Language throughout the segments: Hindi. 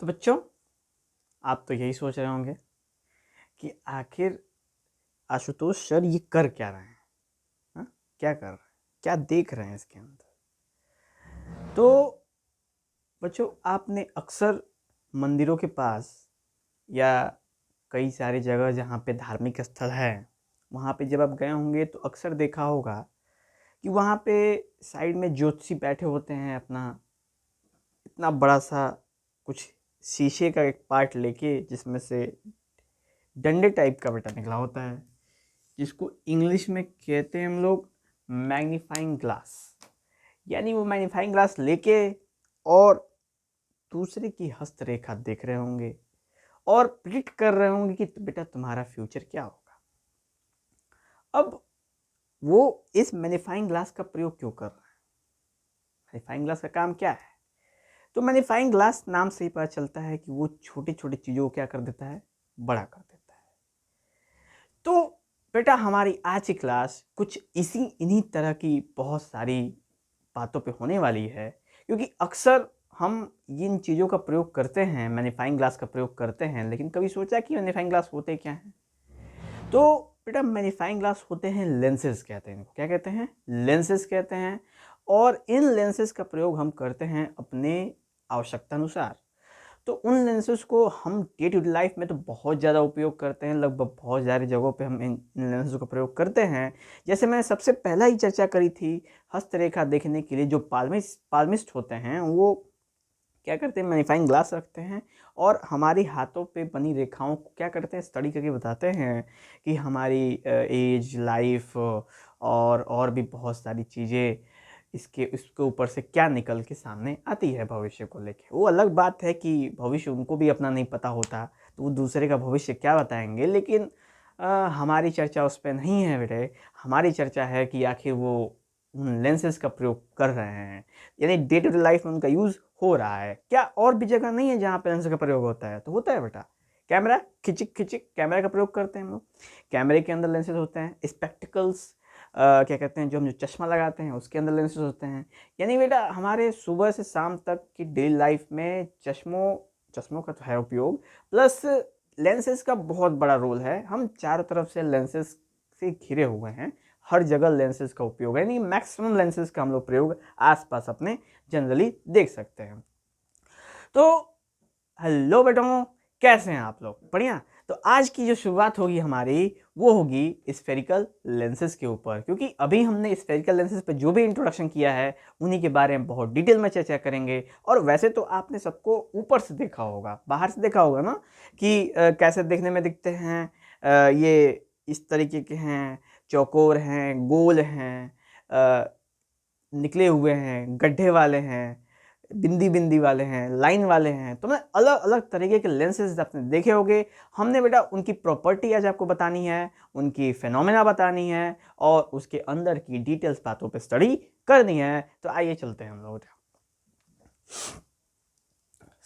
तो बच्चों, आप तो यही सोच रहे होंगे कि आखिर आशुतोष सर ये कर क्या रहे हैं। हाँ, क्या कर रहे हैं, क्या देख रहे हैं इसके अंदर। तो बच्चों, आपने अक्सर मंदिरों के पास या कई सारी जगह जहाँ पे धार्मिक स्थल है वहाँ पे जब आप गए होंगे तो अक्सर देखा होगा कि वहाँ पे साइड में ज्योतिषी बैठे होते हैं, अपना इतना बड़ा सा कुछ शीशे का एक पार्ट लेके जिसमें से डंडे टाइप का बेटा निकला होता है, जिसको इंग्लिश में कहते हैं हम लोग मैग्नीफाइंग ग्लास। यानी वो मैग्नीफाइंग ग्लास लेके और दूसरे की हस्तरेखा देख रहे होंगे और प्रिडिक्ट कर रहे होंगे कि बेटा तुम्हारा फ्यूचर क्या होगा। अब वो इस मैग्नीफाइंग ग्लास का प्रयोग क्यों कर रहा है? मैग्नीफाइंग ग्लास का काम क्या है? तो मैग्नीफाइंग ग्लास नाम से ही पता चलता है कि वो छोटी छोटी चीज़ों को क्या कर देता है, बड़ा कर देता है। तो बेटा, हमारी आज की क्लास कुछ इन्हीं तरह की बहुत सारी बातों पे होने वाली है, क्योंकि अक्सर हम इन चीज़ों का प्रयोग करते हैं, मैग्नीफाइंग ग्लास का प्रयोग करते हैं, लेकिन कभी सोचा कि मैग्नीफाइंग ग्लास होते क्या हैं? तो बेटा, मैग्नीफाइंग ग्लास होते हैं लेंसेज कहते हैं इनको। क्या कहते हैं? लेंसेज कहते हैं। और इन लेंसेज का प्रयोग हम करते हैं अपने आवश्यकता अनुसार। तो उन लेंसेज को हम डे टू डे लाइफ में तो बहुत ज़्यादा उपयोग करते हैं, लगभग बहुत सारी जगहों पे हम इन लेंसेज का प्रयोग करते हैं। जैसे मैंने सबसे पहला ही चर्चा करी थी, हस्तरेखा देखने के लिए जो पाल्मिस्ट होते हैं वो क्या करते हैं, मैग्नीफाइंग ग्लास रखते हैं और हमारी हाथों पे बनी रेखाओं को क्या करते हैं, स्टडी करके बताते हैं कि हमारी एज, लाइफ और भी बहुत सारी चीज़ें इसके ऊपर से क्या निकल के सामने आती है भविष्य को लेके। वो अलग बात है कि भविष्य उनको भी अपना नहीं पता होता तो वो दूसरे का भविष्य क्या बताएंगे, लेकिन हमारी चर्चा उस पर नहीं है बेटे। हमारी चर्चा है कि आखिर वो उन लेंसेज का प्रयोग कर रहे हैं, यानी डे टू डे लाइफ में उनका यूज़ हो रहा है। क्या और भी जगह नहीं है जहाँ पे लेंस का प्रयोग होता है? तो होता है बेटा। कैमरा, खिचिक खिचिक कैमरा का प्रयोग करते हैं हम लोग। कैमरे के अंदर लेंसेज होते हैं। स्पेक्टिकल्स क्या कहते हैं, जो हम जो चश्मा लगाते हैं उसके अंदर लेंसेज होते हैं। यानी बेटा, हमारे सुबह से शाम तक की डेली लाइफ में चश्मों का तो है उपयोग, प्लस लेंसेज का बहुत बड़ा रोल है। हम चारों तरफ से लेंसेज से घिरे हुए हैं, हर जगह लेंसेज का उपयोग है, यानी मैक्सिमम लेंसेज का हम लोग प्रयोग आसपास अपने जनरली देख सकते हैं। तो हेलो बेटों, कैसे हैं आप लोग? बढ़िया। तो आज की जो शुरुआत होगी हमारी वो होगी स्फेरिकल लेंसेज के ऊपर, क्योंकि अभी हमने स्फेरिकल लेंसेज पे जो भी इंट्रोडक्शन किया है उन्हीं के बारे में बहुत डिटेल में चर्चा करेंगे। और वैसे तो आपने सबको ऊपर से देखा होगा, बाहर से देखा होगा ना कि कैसे देखने में दिखते हैं। ये इस तरीके के हैं, चौकोर हैं, गोल हैं, निकले हुए हैं, गड्ढे वाले हैं, बिंदी बिंदी वाले हैं, लाइन वाले हैं। तो मैं अलग अलग तरीके के लेंसेज आपने देखे होंगे। हमने बेटा उनकी प्रॉपर्टी आज आपको बतानी है, उनकी फेनोमेना बतानी है और उसके अंदर की डिटेल्स बातों पे स्टडी करनी है। तो आइए चलते हैं हम लोग।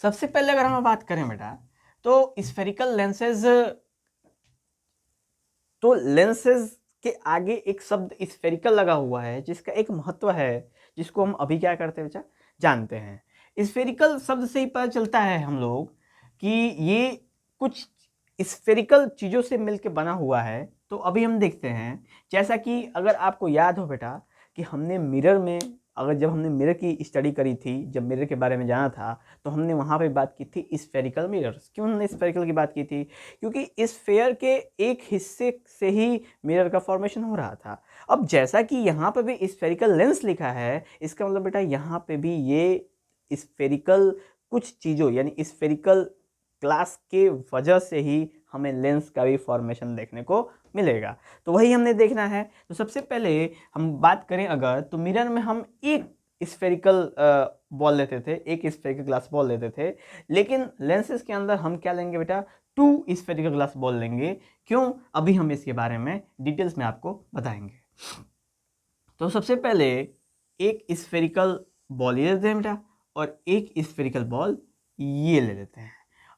सबसे पहले अगर हम बात करें बेटा, तो स्फेरिकल लेंसेज, तो लेंसेज के आगे एक शब्द स्फेरिकल लगा हुआ है जिसका एक महत्व है, जिसको हम अभी क्या करते हैं बच्चा, जानते हैं। स्फेरिकल शब्द से ही पता चलता है हम लोग कि ये कुछ स्फेरिकल चीज़ों से मिलकर बना हुआ है। तो अभी हम देखते हैं, जैसा कि अगर आपको याद हो बेटा कि हमने मिरर में, अगर जब हमने मिरर की स्टडी करी थी, जब मिरर के बारे में जाना था तो हमने वहाँ पे बात की थी स्फेरिकल मिरर्स। क्यों हमने स्फेरिकल की बात की थी? क्योंकि इस स्फेयर के एक हिस्से से ही मिरर का फॉर्मेशन हो रहा था। अब जैसा कि यहाँ पे भी स्फेरिकल लेंस लिखा है, इसका मतलब बेटा यहाँ पे भी ये स्फेरिकल कुछ चीज़ों, यानी स्फेरिकल क्लास के वजह से ही हमें लेंस का भी फॉर्मेशन देखने को मिलेगा। तो वही हमने देखना है। तो सबसे पहले हम बात करें अगर, तो मिरर में हम एक स्फेरिकल बॉल लेते थे, एक स्फेरिकल ग्लास बॉल लेते थे, लेकिन लेंसेज के अंदर हम क्या लेंगे बेटा, 2 स्फेरिकल ग्लास बॉल लेंगे। क्यों? अभी हम इसके बारे में डिटेल्स में आपको बताएंगे। तो सबसे पहले एक स्फेरिकल बॉल ये लेते हैं बेटा और एक स्फेरिकल बॉल ये ले लेते हैं।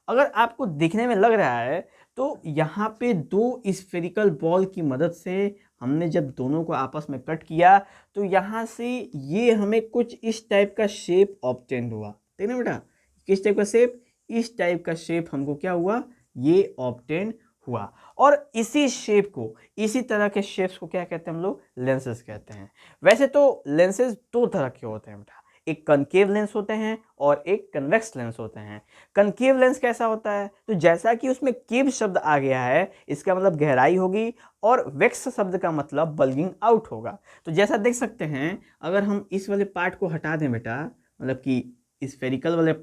अगर आपको दिखने में लग रहा है तो यहाँ पे 2 स्फेरिकल बॉल की मदद से हमने जब दोनों को आपस में कट किया तो यहाँ से ये हमें कुछ इस टाइप का शेप ऑब्टेन हुआ। ठीक है बेटा, किस टाइप का शेप? इस टाइप का शेप हमको क्या हुआ, ये ऑब्टेन हुआ। और इसी शेप को, इसी तरह के शेप्स को क्या कहते हैं हम लोग, लेंसेज कहते हैं। वैसे तो लेंसेज दो तरह के होते हैं बेटा, एक कनकेव लेंस होते हैं और एक कन्वेक्स लेंस होते हैं। कनकेव लेंस कैसा होता है, तो जैसा कि उसमें केव शब्द आ गया है, इसका मतलब गहराई होगी, और वेक्स शब्द का मतलब बल्गिंग आउट होगा। तो जैसा देख सकते हैं, अगर हम इस वाले पार्ट को हटा दें बेटा, मतलब कि स्फेरिकल वाले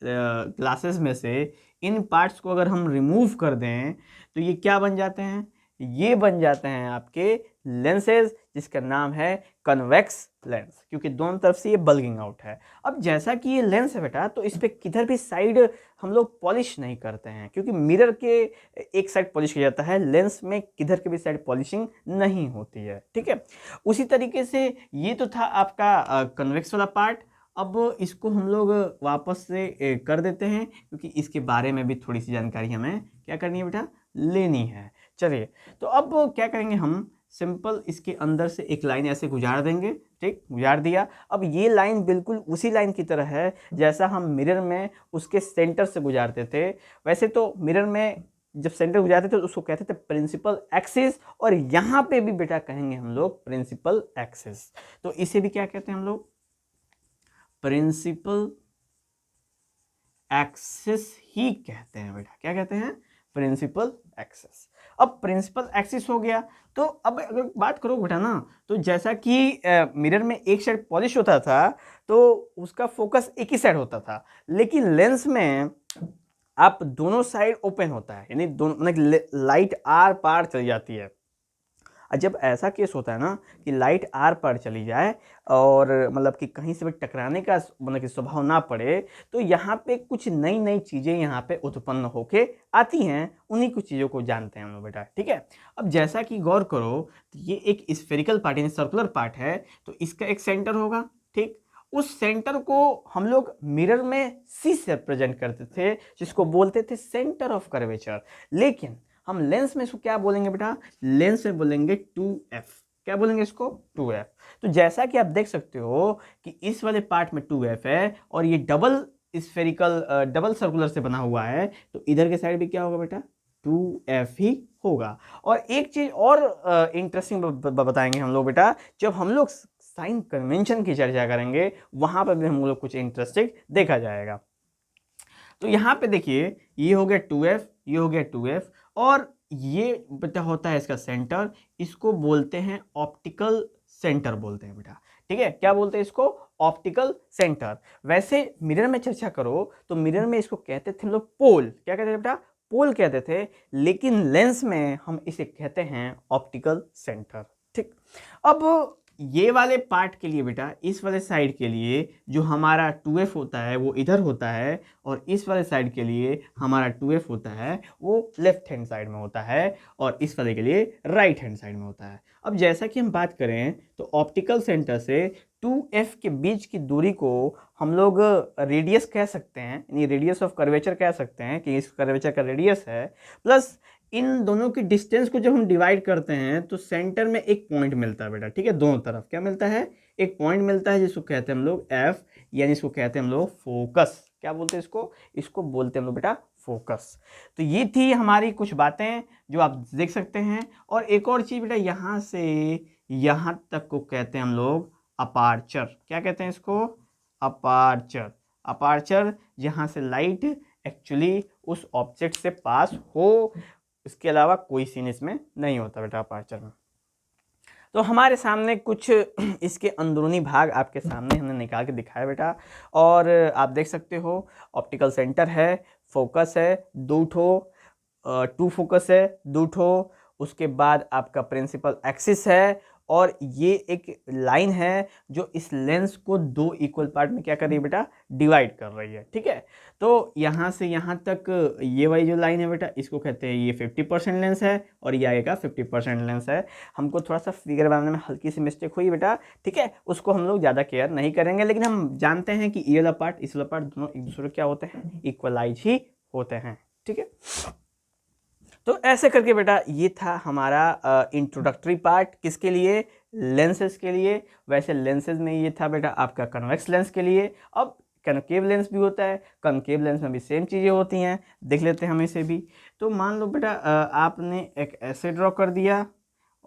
ग्लासेस में से इन पार्ट्स को अगर हम रिमूव कर दें, तो ये क्या बन जाते हैं, ये बन जाते हैं आपके लेंसेज, जिसका नाम है कन्वेक्स लेंस, क्योंकि दोनों तरफ से ये बल्गिंग आउट है। अब जैसा कि ये लेंस है बेटा, तो इस पे किधर भी साइड हम लोग पॉलिश नहीं करते हैं, क्योंकि मिरर के एक साइड पॉलिश किया जाता है, लेंस में किधर के भी साइड पॉलिशिंग नहीं होती है, ठीक है। उसी तरीके से ये तो था आपका कन्वेक्स वाला पार्ट। अब इसको हम लोग वापस से कर देते हैं, क्योंकि इसके बारे में भी थोड़ी सी जानकारी हमें क्या करनी है बेटा, लेनी है। चलिए, तो अब क्या करेंगे हम, सिंपल इसके अंदर से एक लाइन ऐसे गुजार देंगे, ठीक, गुजार दिया। अब ये लाइन बिल्कुल उसी लाइन की तरह है जैसा हम मिरर में उसके सेंटर से गुजारते थे। वैसे तो मिरर में जब सेंटर गुजारते थे तो उसको कहते थे प्रिंसिपल एक्सिस, और यहाँ पे भी बेटा कहेंगे हम लोग प्रिंसिपल एक्सिस। तो इसे भी क्या कहते हैं हम लोग, प्रिंसिपल एक्सिस ही कहते हैं बेटा। क्या कहते हैं, प्रिंसिपल एक्सिस। अब प्रिंसिपल एक्सिस हो गया, तो अब अगर बात करो बेटा ना, तो जैसा कि मिरर में एक साइड पॉलिश होता था तो उसका फोकस एक ही साइड होता था, लेकिन लेंस में आप दोनों साइड ओपन होता है, यानी दोनों लाइट आर पार चली जाती है। और जब ऐसा केस होता है ना कि लाइट आर पार चली जाए और मतलब कि कहीं से भी टकराने का मतलब कि स्वभाव ना पड़े, तो यहाँ पे कुछ नई नई चीज़ें यहाँ पे उत्पन्न होके आती हैं। उन्हीं कुछ चीज़ों को जानते हैं हम लोग बेटा, ठीक है। अब जैसा कि गौर करो, तो ये एक स्फेरिकल पार्ट यानी सर्कुलर पार्ट है, तो इसका एक सेंटर होगा, ठीक। उस सेंटर को हम लोग मिरर में सी से रिप्रेजेंट करते थे, जिसको बोलते थे सेंटर ऑफ कर्वेचर। लेकिन हम लेंस में इसको क्या बोलेंगे बेटा, लेंस में बोलेंगे 2f। क्या बोलेंगे इसको, 2f। तो जैसा कि आप देख सकते हो कि इस वाले पार्ट में 2f है और ये डबल स्फेरिकल डबल सर्कुलर से बना हुआ है, तो इधर के साइड भी क्या होगा बेटा, 2f ही होगा। और एक चीज और इंटरेस्टिंग बताएंगे हम लोग बेटा, जब हम लोग साइन कन्वेंशन की चर्चा करेंगे वहां पर भी हम लोग कुछ इंटरेस्टिंग देखा जाएगा। तो यहाँ पे देखिए, ये हो गया 2f, ये हो गया 2f, और ये बेटा होता है इसका सेंटर, इसको बोलते हैं ऑप्टिकल सेंटर बोलते हैं बेटा, ठीक है। क्या बोलते हैं इसको, ऑप्टिकल सेंटर। वैसे मिरर में चर्चा करो तो मिरर में इसको कहते थे हम लोग पोल। क्या कहते थे बेटा, पोल कहते थे, लेकिन लेंस में हम इसे कहते हैं ऑप्टिकल सेंटर, ठीक। अब ये वाले पार्ट के लिए बेटा, इस वाले साइड के लिए जो हमारा 2f होता है वो इधर होता है, और इस वाले साइड के लिए हमारा 2f होता है वो लेफ्ट हैंड साइड में होता है, और इस वाले के लिए राइट हैंड साइड में होता है। अब जैसा कि हम बात करें तो ऑप्टिकल सेंटर से 2f के बीच की दूरी को हम लोग रेडियस कह सकते हैं, यानी रेडियस ऑफ कर्वेचर कह सकते हैं कि इस कर्वेचर का रेडियस है, प्लस इन दोनों की डिस्टेंस को जब हम डिवाइड करते हैं तो सेंटर में एक पॉइंट मिलता है बेटा, ठीक है। दोनों तरफ क्या मिलता है, एक पॉइंट मिलता है, जिसको कहते हैं हम लोग एफ, यानी इसको कहते हैं हम लोग फोकस। क्या बोलते हैं इसको, इसको बोलते हैं हम लोग बेटा फोकस। तो ये थी हमारी कुछ बातें जो आप देख सकते हैं। और एक और चीज बेटा, यहाँ से यहाँ तक को कहते हैं हम लोग अपार्चर। क्या कहते हैं इसको, अपार्चर। अपार्चर जहाँ से लाइट एक्चुअली उस ऑब्जेक्ट से पास हो, इसके अलावा कोई सीन इसमें नहीं होता बेटा अपार्चर में। तो हमारे सामने कुछ इसके अंदरूनी भाग आपके सामने हमने निकाल के दिखाया बेटा, और आप देख सकते हो ऑप्टिकल सेंटर है, फोकस है, दो ठो, टू फोकस है, दो ठो, उसके बाद आपका प्रिंसिपल एक्सिस है, और ये एक लाइन है जो इस लेंस को दो इक्वल पार्ट में क्या कर रही है बेटा, डिवाइड कर रही है, ठीक है। तो यहाँ से यहाँ तक ये वाली जो लाइन है बेटा, इसको कहते हैं ये 50% लेंस है, और ये आगे का 50% लेंस है। हमको थोड़ा सा फिगर बनाने में हल्की सी मिस्टेक हुई बेटा, ठीक है, उसको हम लोग ज़्यादा केयर नहीं करेंगे, लेकिन हम जानते हैं कि ये वाला पार्ट इस वाला पार्ट दोनों एक दूसरे क्या होते हैं, इक्वलाइज ही होते हैं, ठीक है। तो ऐसे करके बेटा ये था हमारा इंट्रोडक्टरी पार्ट, किसके लिए, लेंसेज के लिए। वैसे लेंसेज में ये था बेटा आपका कन्वेक्स लेंस के लिए। अब कनकेव लेंस भी होता है, कनकेव लेंस में भी सेम चीज़ें होती हैं। देख लेते हैं हम इसे भी। तो मान लो बेटा आपने एक ऐसे ड्रॉ कर दिया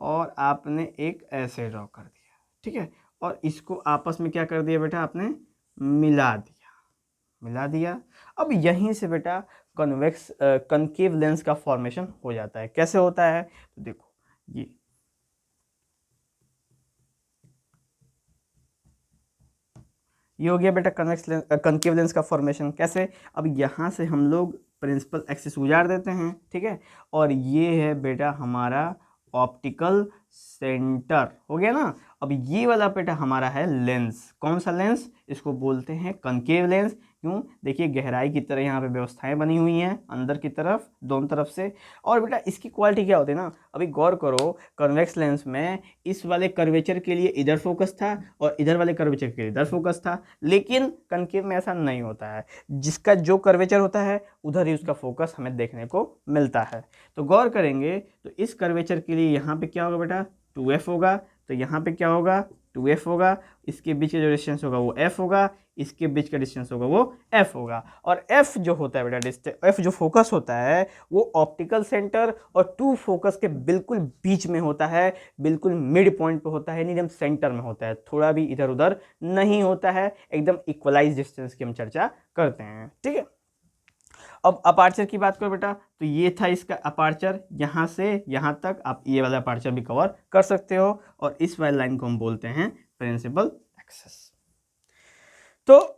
और आपने एक ऐसे ड्रॉ कर दिया, ठीक है, और इसको आपस में क्या कर दिया बेटा आपने मिला दिया। अब यहीं से बेटा कनकेव लेंस का फॉर्मेशन हो जाता है। कैसे होता है तो देखो, ये हो गया बेटा कनकेव लेंस का फॉर्मेशन। कैसे, अब यहाँ से हम लोग प्रिंसिपल एक्सिस उजाड़ देते हैं, ठीक है, और ये है बेटा हमारा ऑप्टिकल सेंटर, हो गया ना। अब ये वाला बेटा हमारा है लेंस। कौन सा लेंस, इसको बोलते हैं कनकेव लेंस। क्यों, देखिए गहराई की तरह यहाँ पे व्यवस्थाएं बनी हुई हैं अंदर की तरफ, दोनों तरफ से। और बेटा इसकी क्वालिटी क्या होती है ना, अभी गौर करो, कन्वेक्स लेंस में इस वाले कर्वेचर के लिए इधर फोकस था और इधर वाले कर्वेचर के लिए इधर फोकस था, लेकिन कनकेव में ऐसा नहीं होता है। जिसका जो कर्वेचर होता है उधर ही उसका फोकस हमें देखने को मिलता है। तो गौर करेंगे तो इस कर्वेचर के लिए यहाँ पे क्या होगा बेटा, 2f होगा, तो यहाँ पे क्या होगा 2f होगा, इसके बीच का जो डिस्टेंस होगा वो f होगा, इसके बीच का डिस्टेंस होगा वो f होगा। और f जो होता है बेटा f जो फोकस होता है वो ऑप्टिकल सेंटर और टू फोकस के बिल्कुल बीच में होता है, बिल्कुल मिड पॉइंट पे होता है, एकदम सेंटर में होता है, थोड़ा भी इधर उधर नहीं होता है, एकदम इक्वलाइज डिस्टेंस की हम चर्चा करते हैं, ठीक है। अब अपार्चर की बात करो बेटा, तो ये था इसका अपार्चर, यहाँ से यहाँ तक आप ये वाला अपार्चर भी कवर कर सकते हो, और इस वाली लाइन को हम बोलते हैं प्रिंसिपल एक्सिस। तो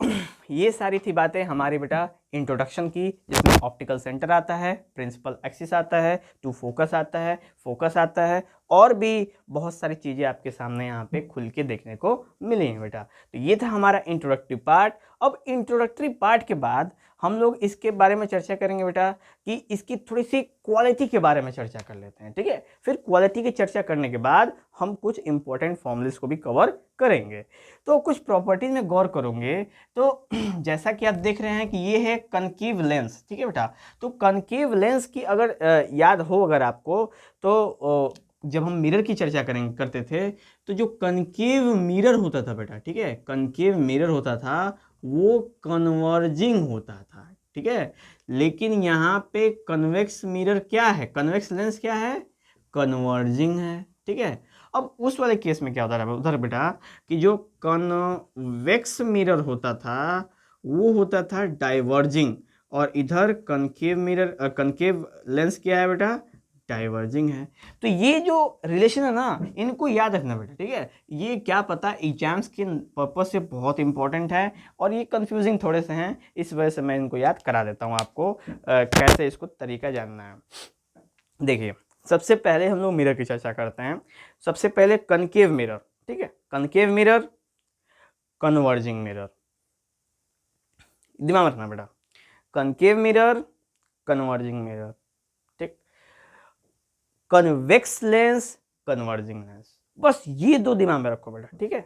ये सारी थी बातें हमारी बेटा इंट्रोडक्शन की, जिसमें ऑप्टिकल सेंटर आता है, प्रिंसिपल एक्सिस आता है, टू फोकस आता है, फोकस आता है, और भी बहुत सारी चीज़ें आपके सामने यहाँ पे खुल के देखने को मिली हैं बेटा। तो ये था हमारा इंट्रोडक्टिव पार्ट। अब इंट्रोडक्टरी पार्ट के बाद हम लोग इसके बारे में चर्चा करेंगे बेटा कि इसकी थोड़ी सी क्वालिटी के बारे में चर्चा कर लेते हैं, ठीक है। फिर क्वालिटी की चर्चा करने के बाद हम कुछ इंपॉर्टेंट फॉर्मूलेस को भी कवर करेंगे। तो कुछ प्रॉपर्टीज में गौर करोगे तो जैसा कि आप देख रहे हैं कि ये है कनकेव लेंस, ठीक है बेटा। तो कनकेव लेंस की अगर याद हो अगर आपको, तो जब हम मिरर की चर्चा करते थे तो जो कनकेव मिरर होता था बेटा, ठीक है, कनकेव मिरर होता था वो कन्वर्जिंग होता था, ठीक है। लेकिन यहाँ पे कन्वेक्स मिरर क्या है, कन्वेक्स लेंस क्या है, कन्वर्जिंग है, ठीक है। अब उस वाले केस में क्या होता है उधर बेटा कि जो कन्वेक्स मिरर होता था वो होता था डाइवर्जिंग, और इधर कनकेव लेंस क्या है बेटा, डाइवर्जिंग है। तो ये जो रिलेशन है ना इनको याद रखना बेटा, ठीक है। ये क्या पता एग्जाम्स के पर्पज से बहुत इंपॉर्टेंट है, और ये कंफ्यूजिंग थोड़े से हैं, इस वजह से मैं इनको याद करा देता हूँ आपको कैसे इसको तरीका जानना है। देखिए सबसे पहले हम लोग मिरर की चर्चा करते हैं। सबसे पहले कनकेव मिरर, ठीक है, कनकेव मिरर, कन्वर्जिंग मिरर, दिमाग रखना बेटा, कनकेव मिरर, कन्वर्जिंग मिरर, ठीक, कन्वेक्स लेंस, कन्वर्जिंग लेंस, बस ये दो दिमाग में रखो बेटा, ठीक है।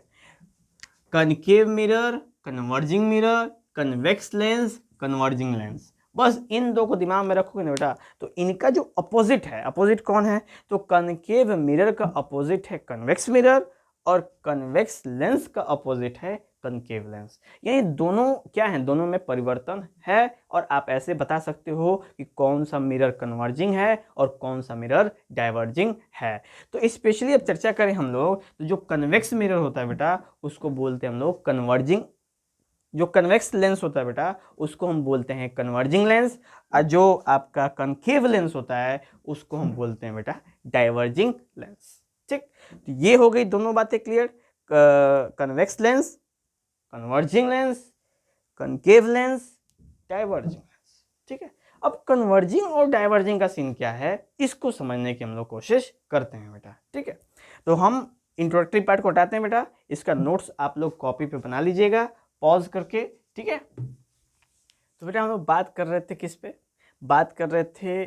Concave mirror, converging mirror, convex lens, converging lens, बस इन दो को दिमाग में रखोगे ना बेटा तो इनका जो अपोजिट है, अपोजिट कौन है, तो कनकेव मिरर का अपोजिट है कन्वेक्स मिरर, और कन्वेक्स लेंस का अपोजिट है कनकेव लेंस। यानी दोनों क्या है, दोनों में परिवर्तन है, और आप ऐसे बता सकते हो कि कौन सा मिरर कन्वर्जिंग है और कौन सा मिरर डाइवर्जिंग है। तो स्पेशली अब चर्चा करें हम लोग तो जो कन्वेक्स मिरर होता है बेटा उसको बोलते हैं हम लोग कन्वर्जिंग, जो कन्वेक्स लेंस होता है बेटा उसको हम बोलते हैं कन्वर्जिंग लेंस, और जो आपका कनकेव लेंस होता है उसको हम बोलते हैं बेटा डाइवर्जिंग लेंस, ठीक। तो ये हो गई दोनों बातें clear, convex lens, converging lens, concave lens, diverging lens, ठीक है। अब कन्वर्जिंग और डाइवर्जिंग का सीन क्या है इसको समझने की हम लोग कोशिश करते हैं बेटा, ठीक है। तो हम इंट्रोडक्टरी पार्ट को हटाते हैं बेटा, इसका नोट्स आप लोग कॉपी पे बना लीजिएगा पॉज करके, ठीक है। तो बेटा हम लोग बात कर रहे थे किस पे, बात कर रहे थे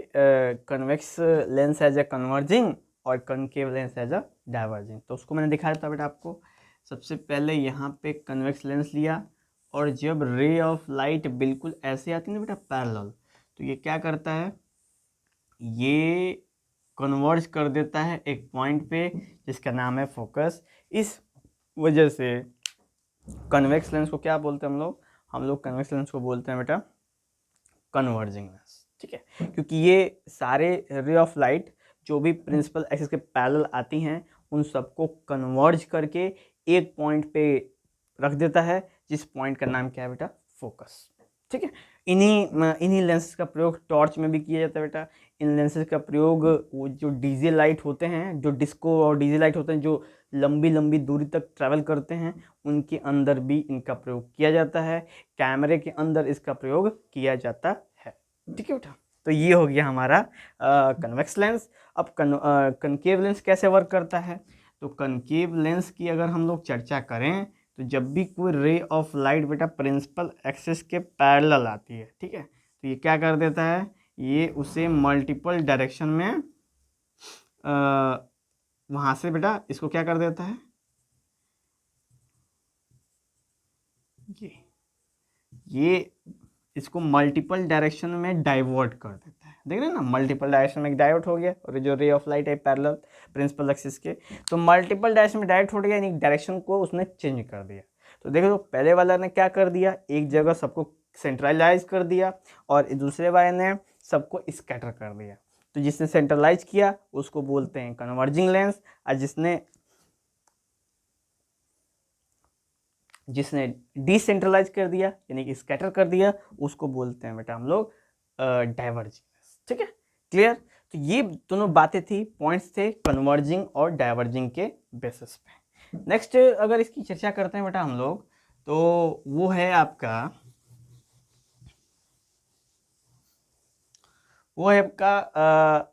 convex lens as a converging or concave lens as a diverging. तो उसको मैंने दिखाया था बेटा आपको। सबसे पहले यहाँ पे कन्वेक्स लेंस लिया, और जब रे ऑफ लाइट बिल्कुल ऐसे आती है ना बेटा पैरेलल, तो ये क्या करता है, ये कन्वर्ज कर देता है एक पॉइंट पे जिसका नाम है फोकस। इस वजह से कन्वेक्स लेंस को क्या बोलते हैं हम लोग, हम लोग कन्वेक्स लेंस को बोलते हैं बेटा कन्वर्जिंग लेंस, ठीक है, क्योंकि ये सारे रे ऑफ लाइट जो भी प्रिंसिपल एक्सिस के पैरेलल आती हैं उन सबको कन्वर्ज करके एक पॉइंट पे रख देता है, जिस पॉइंट का नाम क्या है बेटा, फोकस, ठीक है। इन्हीं लेंसेज का प्रयोग टॉर्च में भी किया जाता है बेटा। इन लेंसेज का प्रयोग वो जो डीजे लाइट होते हैं, जो डिस्को और डीजे लाइट होते हैं, जो लंबी लंबी दूरी तक ट्रैवल करते हैं, उनके अंदर भी इनका प्रयोग किया जाता है। कैमरे के अंदर इसका प्रयोग किया जाता है, ठीक है बेटा। तो ये हो गया हमारा कन्वेक्स लेंस। अब कनकेव लेंस कैसे वर्क करता है, तो कनकेव लेंस की अगर हम लोग चर्चा करें तो जब भी कोई रे ऑफ लाइट बेटा प्रिंसिपल एक्सिस के पैरेलल आती है, ठीक है, तो ये क्या कर देता है, ये उसे मल्टीपल डायरेक्शन में वहां से बेटा इसको क्या कर देता है, ये इसको मल्टीपल डायरेक्शन में डाइवर्ट कर देता है। देख रहे हैं ना, मल्टीपल डायरेक्शन में डाइवर्ट हो गया, और जो रे ऑफ लाइट है पैरेलल प्रिंसिपल एक्सिस के, तो मल्टीपल डायरेक्शन में डाइवर्ट हो गया, यानी डायरेक्शन को उसने चेंज कर दिया। तो देखो तो पहले वाला ने क्या कर दिया, एक जगह सबको सेंट्रलाइज कर दिया, और दूसरे वाले ने सबको स्कैटर कर दिया। तो जिसने सेंट्रलाइज किया उसको बोलते हैं कन्वर्जिंग लेंस, और जिसने डिसेंट्रलाइज कर दिया यानी कि स्कैटर कर दिया उसको बोलते हैं बेटा हम लोग डाइवर्जिंग, ठीक है, क्लियर। तो ये दोनों बातें थी, पॉइंट्स थे कन्वर्जिंग और डाइवर्जिंग के बेसिस पे। नेक्स्ट अगर इसकी चर्चा करते हैं बेटा हम लोग, तो वो है आपका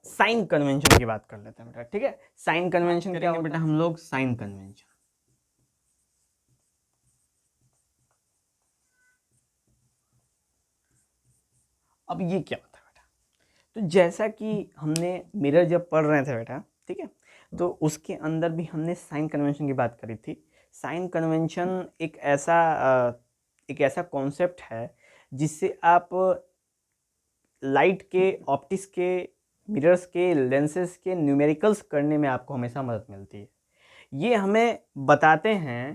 साइन कन्वेंशन की बात कर लेते हैं बेटा, ठीक है। साइन कन्वेंशन क्या होगा बेटा, हम लोग साइन कन्वेंशन, अब ये क्या होता है बेटा, तो जैसा कि हमने मिरर जब पढ़ रहे थे बेटा, ठीक है, तो उसके अंदर भी हमने साइन कन्वेंशन की बात करी थी। साइन कन्वेंशन एक ऐसा कॉन्सेप्ट है जिससे आप लाइट के, ऑप्टिक्स के, मिरर्स के, लेंसेज के न्यूमेरिकल्स करने में आपको हमेशा मदद मिलती है। ये हमें बताते हैं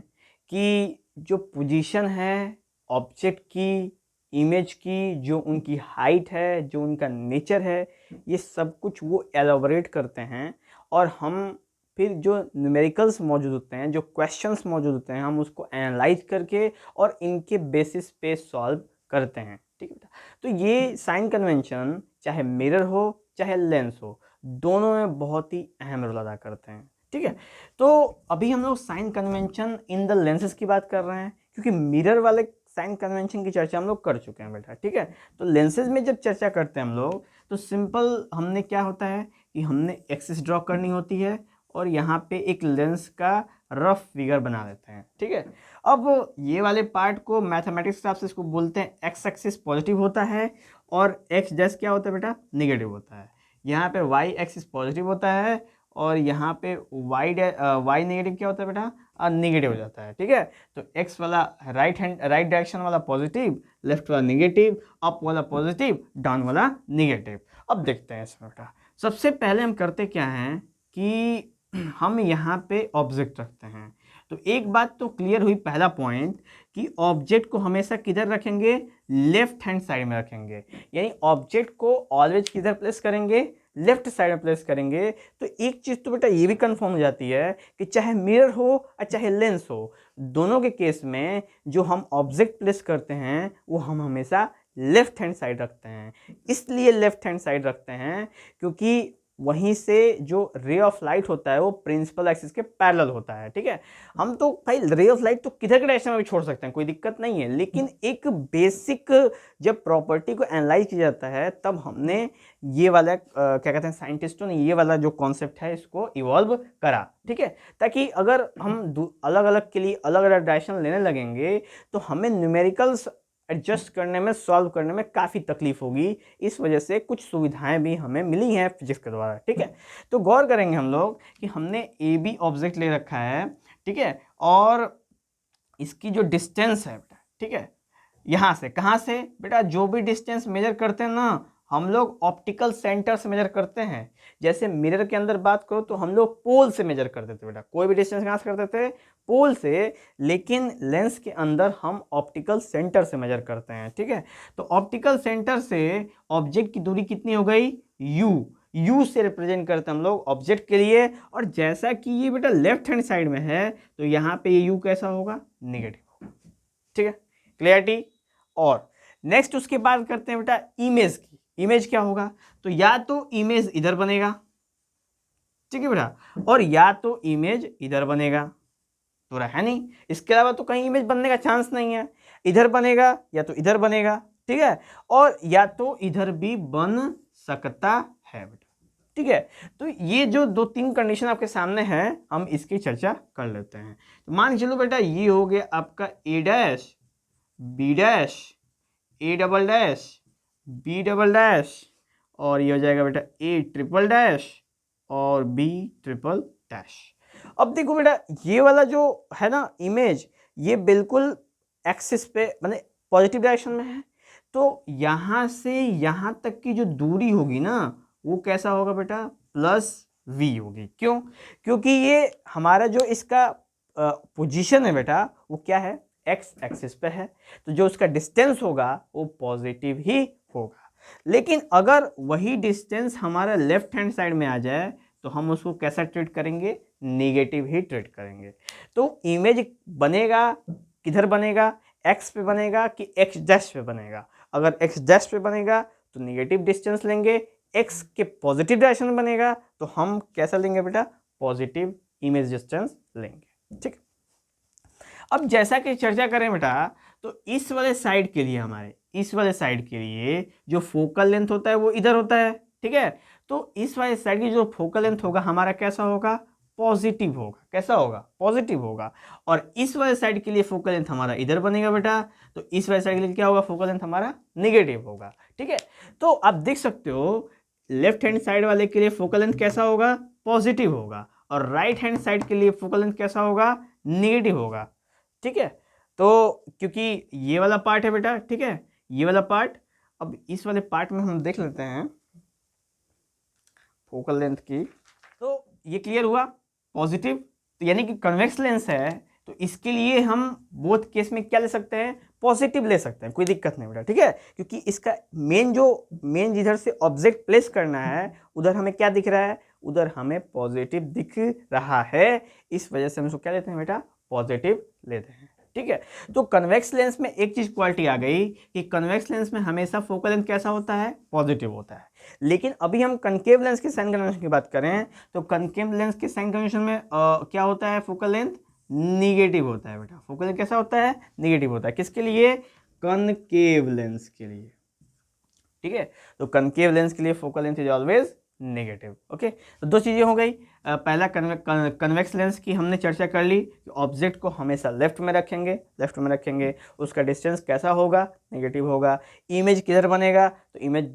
कि जो पोजीशन है ऑब्जेक्ट की, इमेज की, जो उनकी हाइट है, जो उनका नेचर है, ये सब कुछ वो एलोबरेट करते हैं, और हम फिर जो न्यूमेरिकल्स मौजूद होते हैं, जो क्वेश्चंस मौजूद होते हैं, हम उसको एनालाइज करके और इनके बेसिस पे सॉल्व करते हैं, ठीक है बेटा। तो ये साइन कन्वेंशन चाहे मिरर हो चाहे लेंस हो, दोनों में बहुत ही अहम रोल अदा करते हैं, ठीक है। तो अभी हम लोग sign convention in the lenses की बात कर रहे हैं, क्योंकि मिरर वाले साइन कन्वेंशन की चर्चा हम लोग कर चुके हैं बेटा, ठीक है। तो लेंसेज में जब चर्चा करते हैं हम लोग, तो सिंपल हमने क्या होता है कि हमने एक्सिस ड्रॉ करनी होती है, और यहाँ पे एक लेंस का रफ फिगर बना देते हैं, ठीक है। अब ये वाले पार्ट को मैथमेटिक्स के हिसाब से इसको बोलते हैं एक्स एक्सिस पॉजिटिव होता है, और एक्स डैश क्या होता है बेटा, नेगेटिव होता है। यहाँ पे वाई एक्सिस पॉजिटिव होता है, और यहाँ पे वाई नेगेटिव क्या होता है बेटा, नेगेटिव हो जाता है, ठीक है। तो एक्स वाला राइट डायरेक्शन वाला पॉजिटिव, लेफ्ट वाला नेगेटिव, अप वाला पॉजिटिव, डाउन वाला नेगेटिव। अब देखते हैं इसमें बेटा, सबसे पहले हम करते क्या हैं कि हम यहाँ पे ऑब्जेक्ट रखते हैं। तो एक बात तो क्लियर हुई, पहला पॉइंट, कि ऑब्जेक्ट को हमेशा किधर रखेंगे, लेफ्ट हैंड साइड में रखेंगे, यानी ऑब्जेक्ट को ऑलवेज किधर प्लेस करेंगे, लेफ्ट साइड में प्लेस करेंगे। तो एक चीज़ तो बेटा ये भी कंफर्म हो जाती है कि चाहे मिरर हो और चाहे लेंस हो, दोनों के केस में जो हम ऑब्जेक्ट प्लेस करते हैं वो हम हमेशा लेफ्ट हैंड साइड रखते हैं। इसलिए लेफ्ट हैंड साइड रखते हैं क्योंकि वहीं से जो रे ऑफ लाइट होता है वो प्रिंसिपल एक्सिस के पैरेलल होता है, ठीक है। हम तो भाई रे ऑफ लाइट तो किधर के डायरेक्शन में भी छोड़ सकते हैं, कोई दिक्कत नहीं है, लेकिन एक बेसिक जब प्रॉपर्टी को एनालाइज किया जाता है तब हमने ये वाला क्या कहते हैं, साइंटिस्टों ने ये वाला जो कॉन्सेप्ट है इसको इवॉल्व करा, ठीक है, ताकि अगर हम अलग अलग के लिए अलग अलग डायरेक्शन लेने लगेंगे तो हमें न्यूमेरिकल्स एडजस्ट करने में, सॉल्व करने में काफ़ी तकलीफ होगी। इस वजह से कुछ सुविधाएं भी हमें मिली हैं फिजिक्स के द्वारा, ठीक है। तो गौर करेंगे हम लोग कि हमने ए बी ऑब्जेक्ट ले रखा है, ठीक है, और इसकी जो डिस्टेंस है बेटा, ठीक है, यहाँ से कहाँ से बेटा, जो भी डिस्टेंस मेजर करते हैं ना हम लोग ऑप्टिकल सेंटर से मेजर करते हैं। जैसे मिरर के अंदर बात करो तो हम लोग पोल से मेजर करते थे बेटा, कोई भी डिस्टेंस कहाँ से करते थे, पोल से, लेकिन लेंस के अंदर हम ऑप्टिकल सेंटर से मेजर करते हैं, ठीक है। तो ऑप्टिकल सेंटर से ऑब्जेक्ट की दूरी कितनी हो गई, यू से रिप्रेजेंट करते हैं हम लोग ऑब्जेक्ट के लिए। और जैसा कि ये बेटा लेफ्ट हैंड साइड में है तो यहाँ पे ये यू कैसा होगा, नेगेटिव होगा, ठीक है, क्लियरिटी। और नेक्स्ट उसके बाद करते हैं बेटा इमेज की। इमेज क्या होगा, तो या तो इमेज इधर बनेगा, ठीक है बेटा, और या तो इमेज इधर बनेगा, तो रहा है नहीं, इसके अलावा तो कहीं इमेज बनने का चांस नहीं है। इधर बनेगा या तो इधर बनेगा, ठीक है, और या तो इधर भी बन सकता है बेटा, ठीक है। तो ये जो 2-3 कंडीशन आपके सामने हैं, हम इसकी चर्चा कर लेते हैं। तो मान चलो बेटा ये हो गया आपका A dash, B dash, A double dash, B double dash, और ये हो जाएगा बेटा ए ट्रिपल डैश और बी ट्रिपल डैश। अब देखो बेटा ये वाला जो है ना इमेज, ये बिल्कुल एक्सिस पे माने पॉजिटिव डायरेक्शन में है, तो यहाँ से यहाँ तक की जो दूरी होगी ना वो कैसा होगा बेटा, प्लस वी होगी। क्यों, क्योंकि ये हमारा जो इसका पोजीशन है बेटा वो क्या है, एक्स एक्सिस पे है, तो जो उसका डिस्टेंस होगा वो पॉजिटिव ही होगा। लेकिन अगर वही डिस्टेंस हमारा लेफ्ट हैंड साइड में आ जाए तो हम उसको कैसा ट्रीट करेंगे, नेगेटिव ही ट्रीट करेंगे। तो इमेज बनेगा किधर बनेगा, एक्स पे बनेगा कि एक्स डैश पे बनेगा। अगर एक्स डैश पे बनेगा तो नेगेटिव डिस्टेंस लेंगे, एक्स के पॉजिटिव डायरेक्शन में बनेगा तो हम कैसा लेंगे बेटा, पॉजिटिव इमेज डिस्टेंस लेंगे, ठीक। अब जैसा कि चर्चा करें बेटा, तो इस वाले साइड के लिए हमारे इस वाले साइड के लिए जो फोकल लेंथ होता है वो इधर होता है, ठीक है। तो इस वाले साइड की जो फोकल लेंथ होगा हमारा कैसा होगा, पॉजिटिव होगा। कैसा होगा, पॉजिटिव होगा। और इस वाले साइड के लिए फोकल लेंथ हमारा इधर बनेगा बेटा, तो इस वाले साइड के लिए क्या होगा, फोकल लेंथ हमारा नेगेटिव होगा, ठीक है। तो आप देख सकते हो लेफ्ट हैंड साइड वाले के लिए फोकल लेंथ कैसा होगा, पॉजिटिव होगा, और राइट हैंड साइड के लिए फोकल लेंथ कैसा होगा, नेगेटिव होगा, ठीक है। तो क्योंकि ये वाला पार्ट है बेटा, ठीक है, ये वाला पार्ट। अब इस वाले पार्ट में हम देख लेते हैं फोकल लेंथ की, तो ये क्लियर हुआ पॉजिटिव, तो यानी कि कन्वेक्स लेंस है, तो इसके लिए हम बोथ केस में क्या ले सकते हैं, पॉजिटिव ले सकते हैं, कोई दिक्कत नहीं बेटा, ठीक है। क्योंकि इसका मेन जिधर से ऑब्जेक्ट प्लेस करना है उधर हमें क्या दिख रहा है, उधर हमें पॉजिटिव दिख रहा है, इस वजह से हम इसको क्या लेते हैं बेटा, पॉजिटिव लेते हैं, ठीक है। तो कन्वेक्स लेंस में एक चीज क्वालिटी आ गई कि कन्वेक्स लेंस में हमेशा फोकल लेंथ कैसा होता है, पॉजिटिव होता है। लेकिन अभी हम कनकेव लेंस के साइन कन्वेंशन की बात करें तो कनकेव लेंस के साइन कन्वेंशन में क्या होता है, फोकल लेंथ निगेटिव होता है बेटा। फोकल लेंथ कैसा होता है, निगेटिव होता है। किसके लिए, कनकेव लेंस के लिए, ठीक है। तो कनकेव लेंस के लिए focal length is always negative, okay. तो दो चीजें हो गई, पहला कन्वेक्स लेंस की हमने चर्चा कर ली कि ऑब्जेक्ट को हमेशा लेफ्ट में रखेंगे, उसका डिस्टेंस कैसा होगा, नेगेटिव होगा। इमेज किधर बनेगा, तो इमेज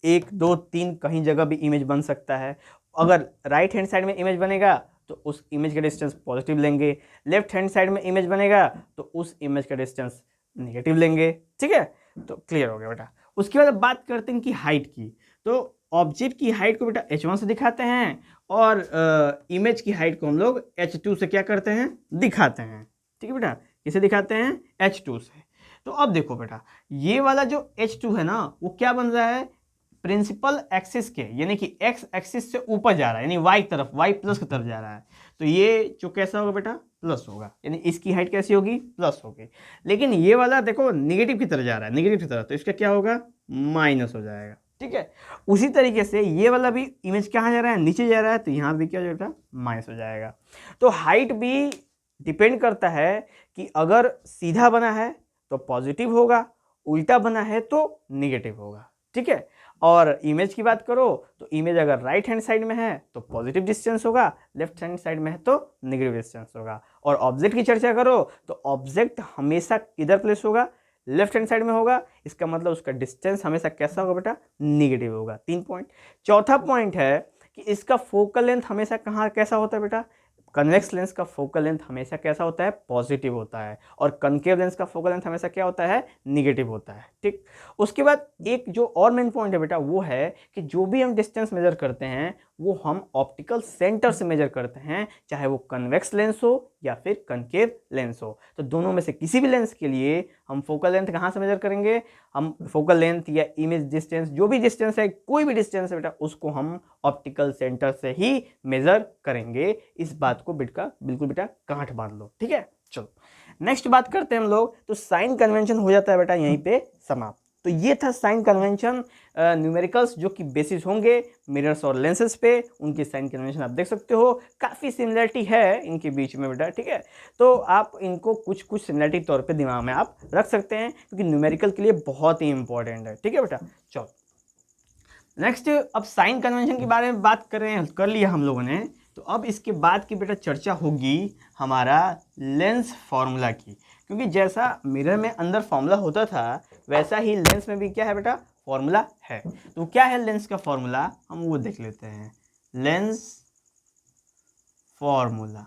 1 2 3 कहीं जगह भी इमेज बन सकता है। अगर राइट हैंड साइड में इमेज बनेगा तो उस इमेज का डिस्टेंस पॉजिटिव लेंगे, लेफ्ट हैंड साइड में इमेज बनेगा तो उस इमेज का डिस्टेंस नेगेटिव लेंगे, ठीक है। तो क्लियर हो गया बेटा। उसके बाद बात करते हैं कि हाइट की, तो ऑब्जेक्ट की हाइट को बेटा h1 से दिखाते हैं और इमेज की हाइट को हम लोग h2 से क्या करते हैं, दिखाते हैं, ठीक है बेटा। किसे दिखाते हैं, h2 से। तो अब देखो बेटा ये वाला जो h2 है ना वो क्या बन रहा है, प्रिंसिपल एक्सिस के यानी कि x एक्सिस से ऊपर जा रहा है, यानी y तरफ, y प्लस की तरफ जा रहा है। तो ये जो कैसा होगा बेटा, प्लस होगा, यानी इसकी हाइट कैसी होगी, प्लस होगी। लेकिन ये वाला देखो निगेटिव की तरफ जा रहा है, निगेटिव की तरफ, तो इसका क्या होगा, माइनस हो जाएगा, ठीक है। उसी तरीके से ये वाला भी इमेज कहाँ जा रहा है, नीचे जा रहा है, तो यहाँ भी क्या हो जाएगा, माइनस हो जाएगा। तो हाइट भी डिपेंड करता है कि अगर सीधा बना है तो पॉजिटिव होगा, उल्टा बना है तो निगेटिव होगा, ठीक है। और इमेज की बात करो तो इमेज अगर राइट हैंड साइड में है तो पॉजिटिव डिस्टेंस होगा, लेफ्ट हैंड साइड में है तो नेगेटिव डिस्टेंस होगा। और ऑब्जेक्ट की चर्चा करो तो ऑब्जेक्ट हमेशा किधर प्लेस होगा, लेफ्ट हैंड साइड में होगा, इसका मतलब उसका डिस्टेंस हमेशा कैसा होगा बेटा, निगेटिव होगा। 3 पॉइंट। चौथा पॉइंट है कि इसका फोकल लेंथ हमेशा कहाँ कैसा होता है बेटा, कन्वेक्स लेंस का फोकल लेंथ हमेशा कैसा होता है, पॉजिटिव होता है, और कनकेव लेंस का फोकल लेंथ हमेशा क्या होता है, निगेटिव होता है, ठीक। उसके बाद एक जो और मेन पॉइंट है बेटा वो है कि जो भी हम डिस्टेंस मेजर करते हैं वो हम ऑप्टिकल सेंटर से मेजर करते हैं, चाहे वो कन्वेक्स लेंस हो या फिर कनकेव लेंस हो। तो दोनों में से किसी भी लेंस के लिए हम फोकल लेंथ कहाँ से मेजर करेंगे, हम फोकल लेंथ या इमेज डिस्टेंस, जो भी डिस्टेंस है, कोई भी डिस्टेंस है बेटा, उसको हम ऑप्टिकल सेंटर से ही मेजर करेंगे। इस बात को बिल्कुल बेटा गांठ बांध लो, ठीक है। चलो नेक्स्ट बात करते हैं हम लोग। तो साइन कन्वेंशन हो जाता है बेटा यहीं पे समाप्त। तो ये था साइन कन्वेंशन, न्यूमेरिकल्स जो कि बेसिस होंगे मिरर्स और लेंसेज पे, उनके साइन कन्वेंशन आप देख सकते हो। काफ़ी सिमिलरिटी है इनके बीच में बेटा, ठीक है। तो आप इनको कुछ सिमिलरिटी तौर पे दिमाग में आप रख सकते हैं, क्योंकि न्यूमेरिकल के लिए बहुत ही इंपॉर्टेंट है, ठीक है बेटा। चलो नेक्स्ट, अब साइन कन्वेंशन के बारे में बात कर लिया हम लोगों ने। तो अब इसके बाद की बेटा चर्चा होगी हमारा लेंस फॉर्मूला की, क्योंकि जैसा मिरर में अंदर फॉर्मूला होता था वैसा ही लेंस में भी क्या है बेटा, फॉर्मूला है। तो क्या है लेंस का फॉर्मूला, हम वो देख लेते हैं। लेंस फॉर्मूला,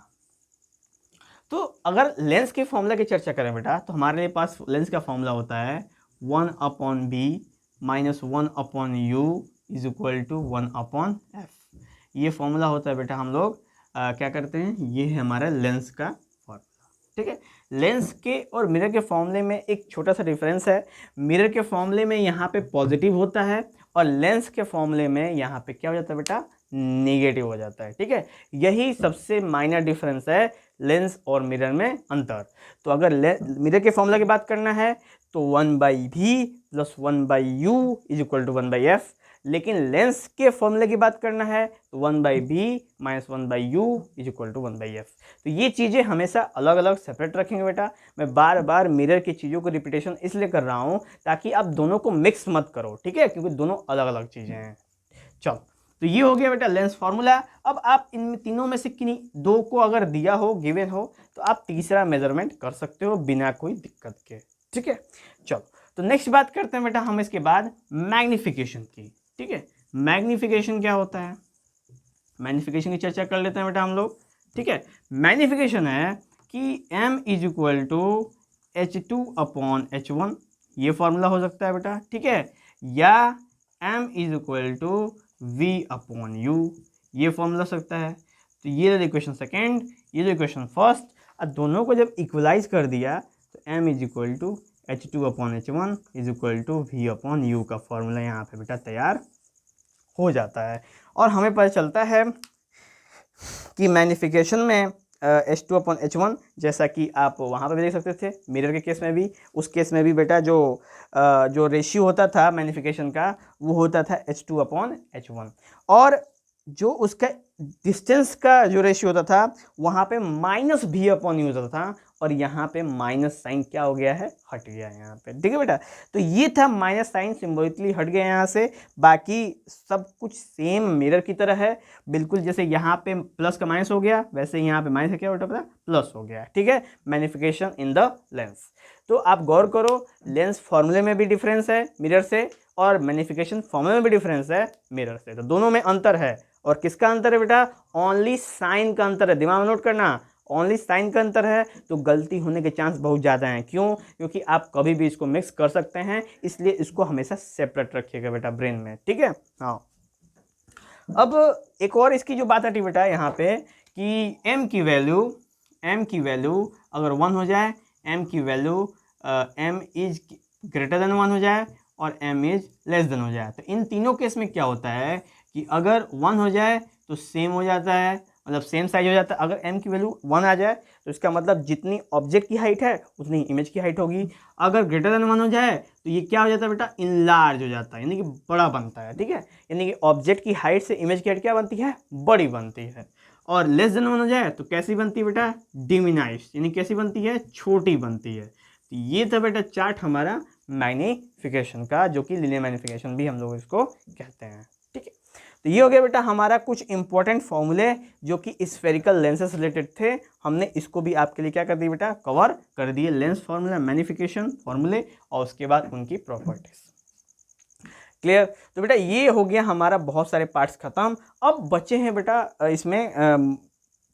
तो अगर लेंस के फॉर्मूला की चर्चा करें बेटा, तो हमारे पास लेंस का फॉर्मूला होता है 1/b minus 1/u is equal to 1/f। ये फॉर्मूला होता है बेटा, हम लोग क्या करते हैं, ये है हमारा लेंस का फॉर्मूला, ठीक है। लेंस के और मिरर के फॉर्मूले में एक छोटा सा डिफरेंस है। मिरर के फॉर्मूले में यहाँ पे पॉजिटिव होता है और लेंस के फॉर्मूले में यहाँ पे क्या हो जाता है बेटा, नेगेटिव हो जाता है, ठीक है। यही सबसे माइनर डिफरेंस है लेंस और मिरर में अंतर। तो अगर मिरर के फॉर्मूला की बात करना है तो 1/v plus 1/u is equal to 1/f, लेकिन लेंस के फॉर्मूले की बात करना है तो 1/b minus 1/u is equal to 1/f। तो ये चीज़ें हमेशा अलग अलग सेपरेट रखेंगे बेटा। मैं बार बार मिरर की चीज़ों को रिपीटेशन इसलिए कर रहा हूँ ताकि आप दोनों को मिक्स मत करो, ठीक है, क्योंकि दोनों अलग अलग चीज़ें हैं। चलो, तो ये हो गया बेटा लेंस फार्मूला। अब आप इन तीनों में से किन्हीं दो को अगर दिया हो, गिवन हो, तो आप तीसरा मेजरमेंट कर सकते हो बिना कोई दिक्कत के, ठीक है। चलो, तो नेक्स्ट बात करते हैं बेटा हम इसके बाद मैग्निफिकेशन की, ठीक है। मैग्निफिकेशन क्या होता है, मैग्निफिकेशन की चर्चा कर लेते हैं बेटा हम लोग, ठीक है। मैग्निफिकेशन है कि m is equal to h2/h1, ये फॉर्मूला हो सकता है बेटा, ठीक है, या m is equal to v/u, ये फॉर्मूला सकता है। तो ये रहा इक्वेशन सेकेंड, ये जो इक्वेशन फर्स्ट। अब दोनों को जब इक्वलाइज कर दिया तो m is equal to h2/h1 is equal to v/u का फॉर्मूला यहाँ पे बेटा तैयार हो जाता है। और हमें पता चलता है कि मैग्निफिकेशन में h2/h1, जैसा कि आप वहाँ पर भी देख सकते थे मिरर के केस में भी, उस केस में भी बेटा जो रेशियो होता था मैग्निफिकेशन का वो होता था h2/h1, और जो उसका डिस्टेंस का जो रेशियो होता था वहाँ पे -v/u होता था, और यहाँ पे माइनस साइन क्या हो गया है, हट गया है यहाँ पे, ठीक है बेटा। तो ये था माइनस साइन सिम्बोलिकली हट गया यहाँ से। बाकी सब कुछ सेम मिरर की तरह है, बिल्कुल जैसे यहाँ पे प्लस का माइनस हो गया वैसे यहाँ पे माइनस क्या बेटा प्लस हो गया, ठीक है। Magnification in the lens. तो आप गौर करो, लेंस फॉर्मूले में भी डिफरेंस है मिरर से, और मैग्निफिकेशन फॉर्मूले में भी डिफरेंस है मिरर से। तो दोनों में अंतर है, और किसका अंतर है बेटा, ओनली साइन का अंतर है, दिमाग में नोट करना, ओनली साइन का अंतर है। तो गलती होने के चांस बहुत ज़्यादा हैं, क्यों, क्योंकि आप कभी भी इसको मिक्स कर सकते हैं, इसलिए इसको हमेशा सेपरेट रखिएगा बेटा ब्रेन में, ठीक है। हाँ, अब एक और इसकी जो बात आती बेटा यहाँ पे कि m की वैल्यू अगर 1 हो जाए, m की value m is greater than 1 हो जाए और m इज लेस देन हो जाए। तो इन तीनों केस में क्या होता है कि अगर 1 हो जाए तो सेम हो जाता है, मतलब सेम साइज हो जाता है। अगर m की वैल्यू 1 आ जाए तो इसका मतलब जितनी ऑब्जेक्ट की हाइट है उतनी इमेज की हाइट होगी। अगर ग्रेटर देन 1 हो जाए तो ये क्या हो जाता है बेटा, इनलार्ज हो जाता है, यानी कि बड़ा बनता है, ठीक है। यानी कि ऑब्जेक्ट की हाइट से इमेज की हाइट क्या बनती है, बड़ी बनती है। और लेस देन 1 हो जाए तो कैसी बनती है बेटा, डिमिनाइज, यानी कैसी बनती है, छोटी बनती है। तो ये था बेटा चार्ट हमारा मैग्निफिकेशन का, जो कि लीनियर मैग्निफिकेशन भी हम लोग इसको कहते हैं, ठीक है। तो ये हो गया बेटा हमारा कुछ इंपॉर्टेंट फॉर्मूले जो कि स्फेरिकल लेंसेज रिलेटेड थे। हमने इसको भी आपके लिए क्या कर दिया बेटा, कवर कर दिए, लेंस फॉर्मूला, मैग्निफिकेशन फॉर्मूले, और उसके बाद उनकी प्रॉपर्टीज। क्लियर। तो बेटा ये हो गया हमारा बहुत सारे पार्ट्स खत्म। अब बचे हैं बेटा इसमें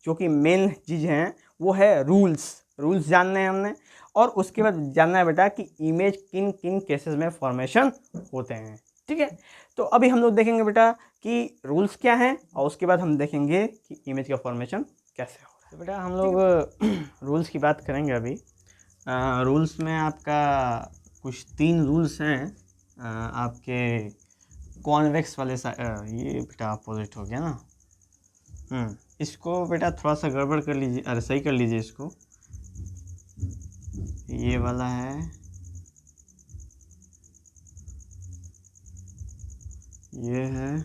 जो कि मेन चीज़ हैं वो है रूल्स जानने हैं हमने, और उसके बाद जानना है बेटा कि इमेज किन किन केसेस में फॉर्मेशन होते हैं, ठीक है। तो अभी हम लोग देखेंगे बेटा कि रूल्स क्या हैं और उसके बाद हम देखेंगे कि इमेज का फॉर्मेशन कैसे हो रहा है। तो बेटा हम लोग रूल्स की बात करेंगे अभी। रूल्स में आपका कुछ 3 रूल्स हैं आपके कॉन्वेक्स वाले ये बेटा अपोजिट हो गया ना। इसको बेटा थोड़ा सा गड़बड़ कर लीजिए, अरे सही कर लीजिए इसको। ये वाला है, ये है,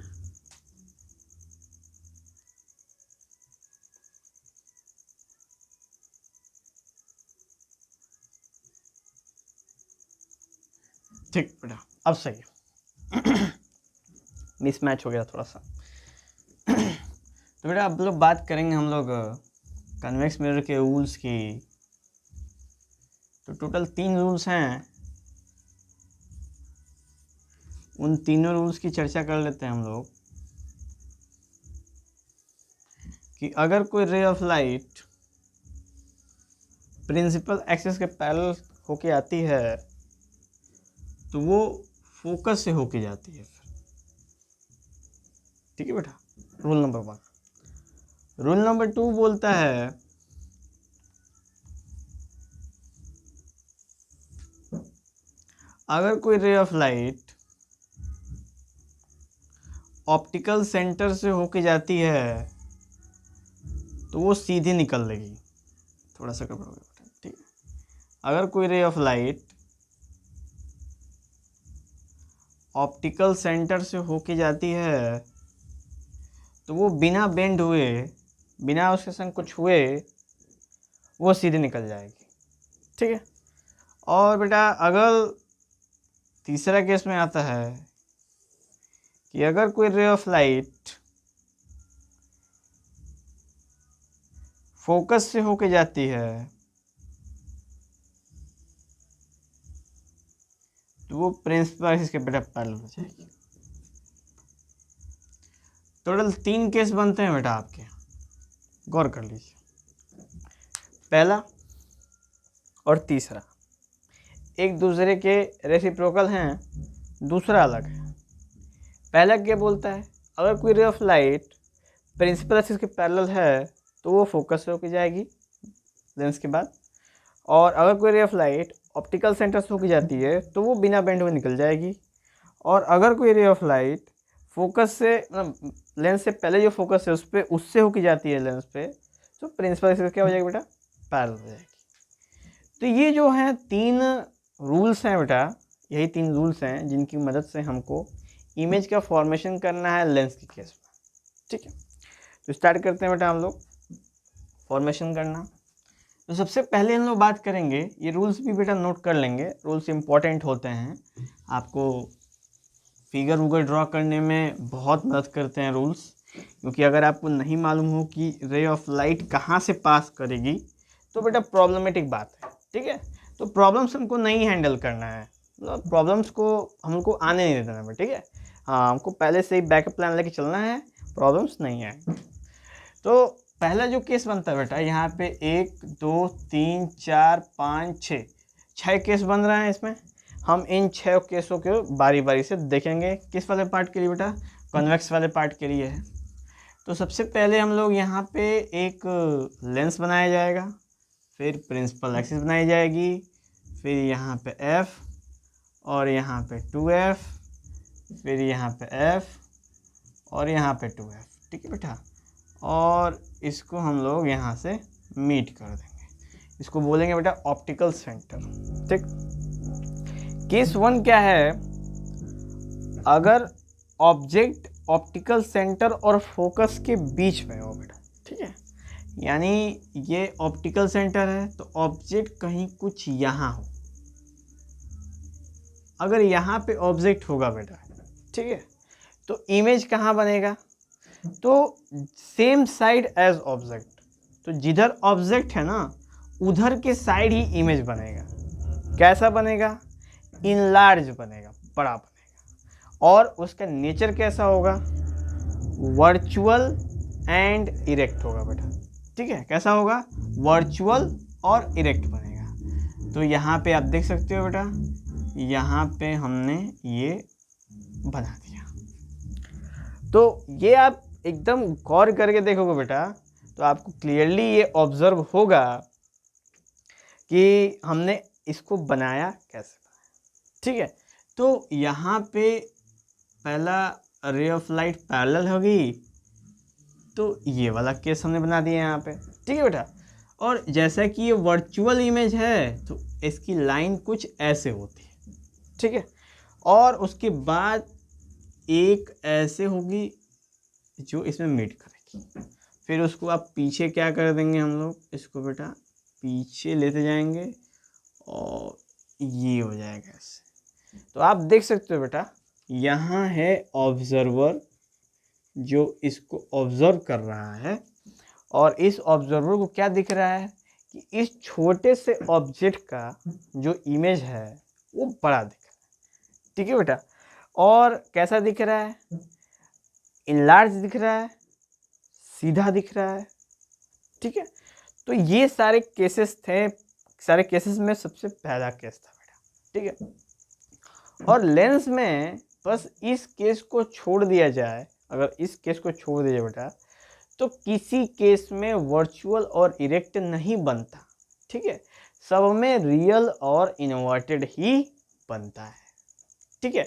ठीक बेटा अब सही है। मिसमैच हो गया थोड़ा सा। तो बेटा अब लोग बात करेंगे हम लोग कन्वेक्स मिरर के रूल्स की। तो टोटल 3 रूल्स हैं, उन तीनों रूल्स की चर्चा कर लेते हैं हम लोग। कि अगर कोई ray of light principal axis के पैरेलल होके आती है तो वो फोकस से होके जाती है फिर। ठीक है बेटा, रूल नंबर 1। रूल नंबर 2 बोलता है अगर कोई ray of light optical centre से होके जाती है तो वो सीधी निकल लेगी। थोड़ा सा गड़बड़ हो गया बेटा, ठीक है। अगर कोई ray of light optical centre से होके जाती है तो वो बिना बेंड हुए, बिना उसके संग कुछ हुए, वो सीधे निकल जाएगी। ठीक है। और बेटा अगर तीसरा केस में आता है कि अगर कोई रे ऑफ लाइट फोकस से होके जाती है तो वो प्रिंसिपल एक्सिस के बेटा पैरेलल हो जाएगी। टोटल 3 केस बनते हैं बेटा आपके, गौर कर लीजिए। पहला और तीसरा एक दूसरे के रेसिप्रोकल हैं, दूसरा अलग है। पहला क्या बोलता है, अगर कोई ray of light principal axis के पैरेलल है तो वो फोकस से होके जाएगी लेंस के बाद, और अगर कोई ray of light optical centre से होके जाती है तो वो बिना बेंड हुए निकल जाएगी। और अगर कोई रे ऑफ लाइट फोकस से मतलब लेंस से पहले जो फोकस है उस पर उससे होके जाती है लेंस पे, तो प्रिंसिपल एक्सिस क्या हो जाएगी बेटा, पैरेलल हो जाएगी। तो ये जो है 3 रूल्स हैं बेटा, यही 3 रूल्स हैं जिनकी मदद से हमको इमेज का फॉर्मेशन करना है लेंस के केस में। ठीक है, तो स्टार्ट करते हैं बेटा हम लोग फॉर्मेशन करना। तो सबसे पहले हम लोग बात करेंगे, ये रूल्स भी बेटा नोट कर लेंगे, रूल्स इंपॉर्टेंट होते हैं, आपको फिगर वूगर ड्रॉ करने में बहुत मदद करते हैं रूल्स। क्योंकि अगर आपको नहीं मालूम हो कि रे ऑफ लाइट कहाँ से पास करेगी तो बेटा प्रॉब्लमेटिक बात है। ठीक है, तो प्रॉब्लम्स हमको नहीं हैंडल करना है, मतलब प्रॉब्लम्स को हमको आने नहीं देना है। ठीक है, हाँ, हमको पहले से ही बैकअप प्लान लेके चलना है, प्रॉब्लम्स नहीं आएंगे। तो पहला जो केस बनता है बेटा, यहाँ पे 1 2 3 4 5 6 केस बन रहे हैं। इसमें हम इन 6 केसों को बारी बारी से देखेंगे। किस वाले पार्ट के लिए बेटा, कॉन्वेक्स वाले पार्ट के लिए है। तो सबसे पहले हम लोग यहाँ पे एक लेंस बनाया जाएगा, फिर प्रिंसिपल एक्सिस बनाई जाएगी, फिर यहाँ पे F और यहाँ पे 2F, फिर यहाँ पे F और यहाँ पे 2F। ठीक है बेटा, और इसको हम लोग यहाँ से मीट कर देंगे, इसको बोलेंगे बेटा ऑप्टिकल सेंटर। ठीक, केस 1 क्या है, अगर ऑब्जेक्ट ऑप्टिकल सेंटर और फोकस के बीच में हो बेटा। ठीक है, यानी ये ऑप्टिकल सेंटर है तो ऑब्जेक्ट कहीं कुछ यहाँ हो, अगर यहाँ पे ऑब्जेक्ट होगा बेटा, ठीक है, तो इमेज कहाँ बनेगा, तो सेम साइड एज ऑब्जेक्ट, तो जिधर ऑब्जेक्ट है ना उधर के साइड ही इमेज बनेगा। कैसा बनेगा, इनलार्ज बनेगा, बड़ा बनेगा। और उसका नेचर कैसा होगा, वर्चुअल एंड इरेक्ट होगा बेटा। ठीक है, कैसा होगा, वर्चुअल और इरेक्ट बनेगा। तो यहाँ पे आप देख सकते हो बेटा, यहाँ पे हमने ये बना दिया। तो ये आप एकदम गौर करके देखोगे बेटा तो आपको क्लियरली ये ऑब्जर्व होगा कि हमने इसको बनाया कैसे। ठीक है, तो यहाँ पे पहला रे ऑफ लाइट पैरेलल होगी, तो ये वाला केस हमने बना दिया यहाँ पे। ठीक है बेटा, और जैसा कि ये वर्चुअल इमेज है तो इसकी लाइन कुछ ऐसे होती है। ठीक है, और उसके बाद एक ऐसे होगी जो इसमें मीट करेगी, फिर उसको आप पीछे क्या कर देंगे हम लोग, इसको बेटा पीछे लेते जाएंगे और ये हो जाएगा ऐसे। तो आप देख सकते हो बेटा यहाँ है ऑब्जर्वर जो इसको ऑब्जर्व कर रहा है, और इस ऑब्जर्वर को क्या दिख रहा है कि इस छोटे से ऑब्जेक्ट का जो इमेज है वो बड़ा दिख रहा है। ठीक है बेटा, और कैसा दिख रहा है, इनलार्ज दिख रहा है, सीधा दिख रहा है। ठीक है, तो ये सारे केसेस थे, सारे केसेस में सबसे पहला केस था बेटा। ठीक है, और लेंस में बस इस केस को छोड़ दिया जाए, अगर इस केस को छोड़ दिया बेटा तो किसी केस में वर्चुअल और इरेक्ट नहीं बनता। ठीक है, सब में रियल और इन्वर्टेड ही बनता है। ठीक है,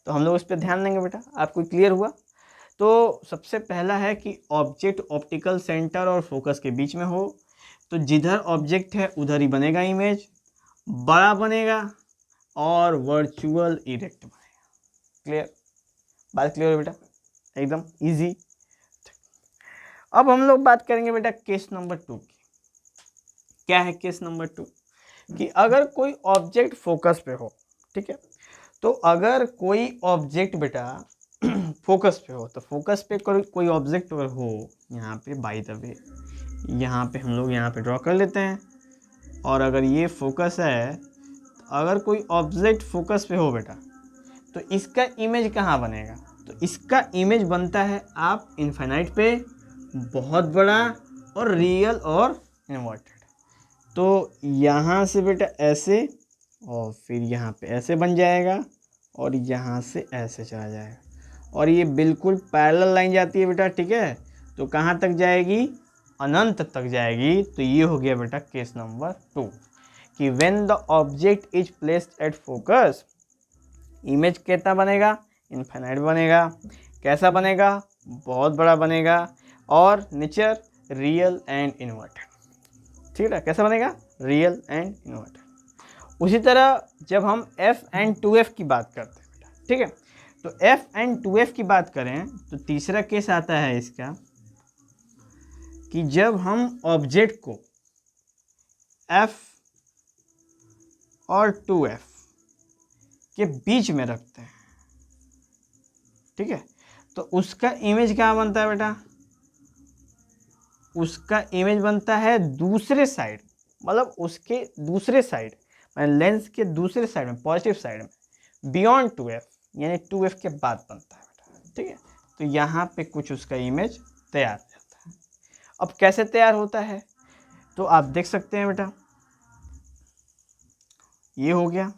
तो हम लोग इस पर ध्यान देंगे बेटा। आपको क्लियर हुआ? तो सबसे पहला है कि ऑब्जेक्ट ऑप्टिकल सेंटर और फोकस के बीच में हो, तो जिधर ऑब्जेक्ट है उधर ही बनेगा इमेज, बड़ा बनेगा और वर्चुअल इरेक्ट बनेगा। क्लियर? बात क्लियर है बेटा? एकदम इजी। अब हम लोग बात करेंगे बेटा केस नंबर 2 की। क्या है केस नंबर 2? कि अगर कोई ऑब्जेक्ट फोकस पे हो, ठीक है, तो अगर कोई ऑब्जेक्ट बेटा फोकस पे हो, तो फोकस पे कोई ऑब्जेक्ट अगर हो, यहाँ पे बाय द वे यहाँ पे हम लोग यहाँ पे ड्रॉ कर लेते हैं, और अगर ये फोकस है, तो अगर कोई ऑब्जेक्ट फोकस पे हो बेटा तो इसका इमेज कहाँ बनेगा? तो इसका इमेज बनता है आप इनफाइनाइट पे, बहुत बड़ा और रियल और इन्वर्टेड। तो यहाँ से बेटा ऐसे, और फिर यहाँ पे ऐसे बन जाएगा, और यहाँ से ऐसे चला जाएगा, और ये बिल्कुल पैरेलल लाइन जाती है बेटा। ठीक है, तो कहाँ तक जाएगी? अनंत तक जाएगी। तो ये हो गया बेटा केस नंबर 2 कि when the object is placed at focus, image कितना बनेगा? इनफाइनाइट बनेगा। कैसा बनेगा? बहुत बड़ा बनेगा, और नेचर रियल एंड इन्वर्टेड। ठीक है, कैसा बनेगा? Real and inverted. उसी तरह जब हम f एंड 2f की बात करते हैं बेटा, ठीक है, तो f एंड 2f की बात करें तो तीसरा केस आता है इसका कि जब हम ऑब्जेक्ट को f और 2f के बीच में रखते हैं, ठीक है, तो उसका इमेज क्या बनता है बेटा? उसका इमेज बनता है दूसरे साइड, मतलब उसके दूसरे साइड, लेंस के दूसरे साइड में, पॉजिटिव साइड में, बियॉन्ड 2f, यानी 2f के बाद बनता है बेटा। ठीक है, तो यहाँ पे कुछ उसका इमेज तैयार हो जाता है। अब कैसे तैयार होता है तो आप देख सकते हैं बेटा, ये हो गया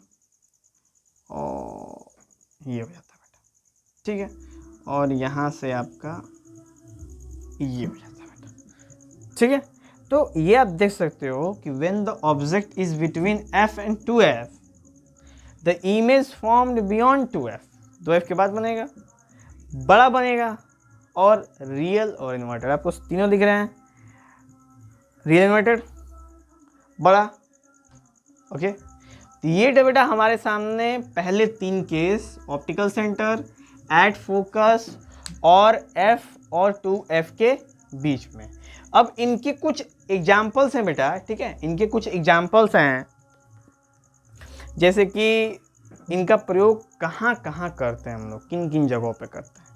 और ये हो जाता है बेटा। ठीक है, और यहाँ से आपका ये हो जाता है बेटा। ठीक है, तो ये आप देख सकते हो कि when the object is between f and 2f, the image formed beyond 2f, 2f के बाद बनेगा, बड़ा बनेगा और रियल और इन्वर्टेड। आपको तीनों दिख रहे हैं, रियल, इन्वर्टेड, बड़ा। ओके, तो ये बेटा हमारे सामने पहले 3 case, optical centre, at focus और f और 2f के बीच में। अब इनके कुछ एग्जाम्पल्स हैं बेटा। ठीक है, इनके कुछ एग्जाम्पल्स हैं, जैसे कि इनका प्रयोग कहाँ कहाँ करते हैं हम लोग, किन किन जगहों पे करते हैं।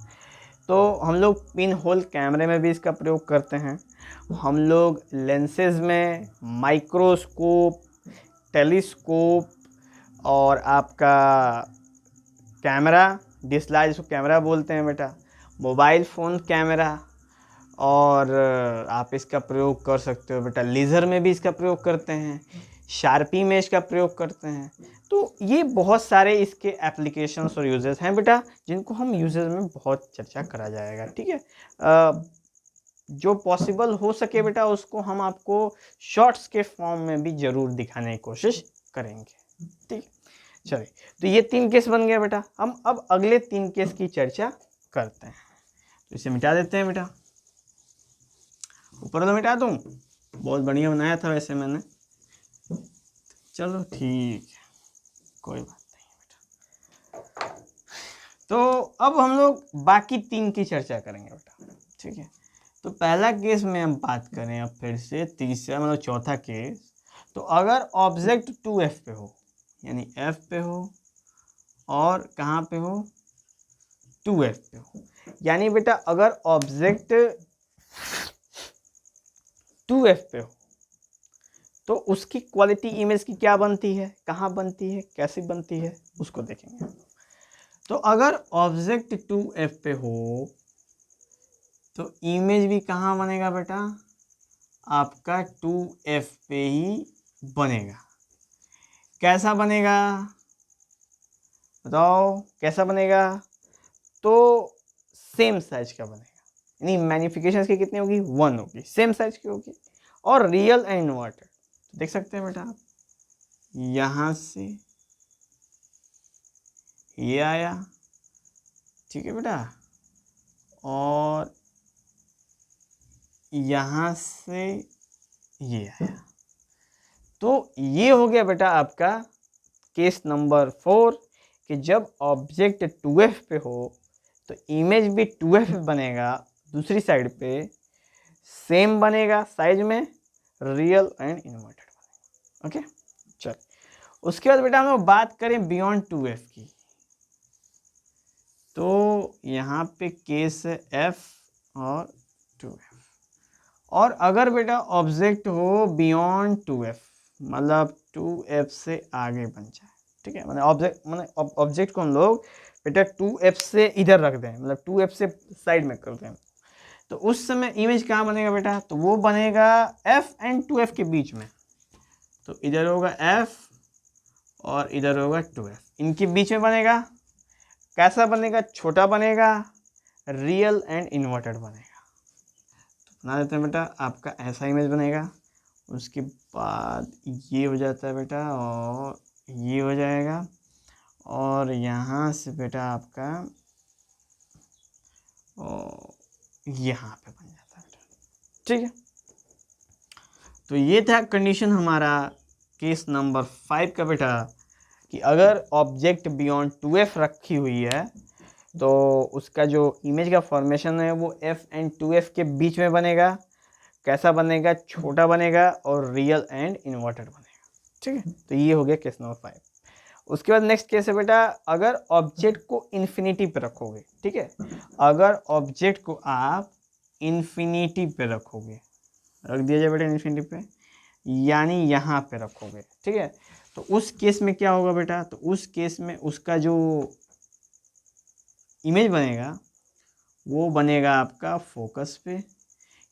तो हम लोग पिन होल कैमरे में भी इसका प्रयोग करते हैं, हम लोग लेंसेज में, माइक्रोस्कोप, टेलीस्कोप, और आपका कैमरा, DSLR जिसको कैमरा बोलते हैं बेटा, मोबाइल फ़ोन कैमरा, और आप इसका प्रयोग कर सकते हो बेटा लेज़र में भी इसका प्रयोग करते हैं, शार्पी इमेज का प्रयोग करते हैं। तो ये बहुत सारे इसके एप्लीकेशंस और यूजेस हैं बेटा, जिनको हम यूजेस में बहुत चर्चा करा जाएगा। ठीक है, जो पॉसिबल हो सके बेटा उसको हम आपको शॉर्ट्स के फॉर्म में भी जरूर दिखाने की कोशिश करेंगे। ठीक है, चलिए, तो ये 3 केस बन गया बेटा। हम अब अगले 3 केस की चर्चा करते हैं। तो इसे मिटा देते हैं बेटा, ऊपर तो मिटा दूं, बहुत बढ़िया बनाया था वैसे मैंने। चलो ठीक है, कोई बात नहीं बेटा। तो अब हम लोग बाकी 3 की चर्चा करेंगे बेटा। ठीक है, तो पहला केस में हम बात करें अब फिर से, तीसरा मतलब चौथा केस। तो अगर ऑब्जेक्ट 2f पे हो, यानी f पे हो और कहाँ पे हो, 2f पे हो, यानी बेटा अगर ऑब्जेक्ट 2f पे हो तो उसकी क्वालिटी इमेज की क्या बनती है, कहाँ बनती है, कैसे बनती है, उसको देखेंगे। तो अगर ऑब्जेक्ट 2f पे हो तो इमेज भी कहाँ बनेगा बेटा, आपका 2f पे ही बनेगा। कैसा बनेगा बताओ, कैसा बनेगा? तो सेम साइज का बनेगा, यानी मैग्निफिकेशन की कितनी होगी, 1 होगी, सेम साइज की होगी। और रियल एंड इन्वर्टेड देख सकते हैं बेटा आप, यहाँ से ये आया, ठीक है बेटा, और यहाँ से ये आया। तो ये हो गया बेटा आपका केस नंबर 4 कि जब ऑब्जेक्ट 2f पे हो तो इमेज भी 2f बनेगा, दूसरी साइड पे सेम बनेगा साइज में, रियल एंड इन्वर्टेड बनेगा। ओके, चल उसके बाद बेटा हम लोग बात करें बियॉन्ड 2f की। तो यहाँ पे केस है f और 2f। और अगर बेटा ऑब्जेक्ट हो बियॉन्ड 2f, मतलब 2f से आगे बन जाए, ठीक है, मतलब ऑब्जेक्ट को हम लोग बेटा 2f से इधर रख दें, मतलब 2f से साइड में कर दें, तो उस समय इमेज कहाँ बनेगा बेटा, तो वो बनेगा f एंड 2f के बीच में। तो इधर होगा f और इधर होगा 2f, इनके बीच में बनेगा। कैसा बनेगा, छोटा बनेगा, रियल एंड इन्वर्टेड बनेगा। तो बना देते हैं बेटा, आपका ऐसा इमेज बनेगा। उसके बाद ये हो जाता है बेटा और ये हो जाएगा, और यहाँ से बेटा आपका यहाँ पे बन जाता है बेटा। ठीक है, तो ये था कंडीशन हमारा केस नंबर 5 का बेटा, कि अगर ऑब्जेक्ट बियॉन्ड 2f रखी हुई है तो उसका जो इमेज का फॉर्मेशन है वो f एंड 2f के बीच में बनेगा। कैसा बनेगा, छोटा बनेगा और रियल एंड इन्वर्टेड बनेगा। ठीक है, तो ये हो गया केस नंबर 5। उसके बाद नेक्स्ट केस है बेटा, अगर ऑब्जेक्ट को इन्फिनिटी पे रखोगे, ठीक है, अगर ऑब्जेक्ट को आप इन्फिनिटी पे रखोगे, रख दिया जाए बेटा इन्फिनिटी पे, यानी यहाँ पे रखोगे, ठीक है, तो उस केस में क्या होगा बेटा, तो उस केस में उसका जो इमेज बनेगा वो बनेगा आपका फोकस पे।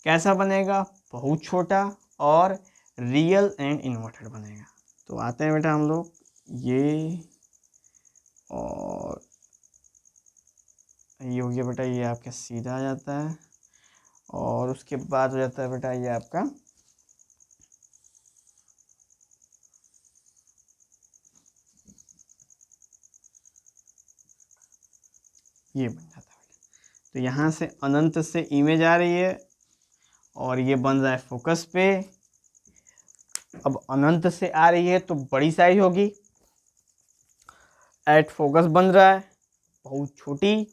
कैसा बनेगा, बहुत छोटा और रियल एंड इन्वर्टेड बनेगा। तो आते हैं बेटा हम लोग ये, और ये हो गया बेटा, ये आपका सीधा आ जाता है, और उसके बाद हो जाता है बेटा ये आपका ये बन जाता है बेटा। तो यहाँ से अनंत से इमेज आ रही है और ये बन रहा है फोकस पे। अब अनंत से आ रही है तो बड़ी साइज होगी, एट फोकस बन रहा है बहुत छोटी,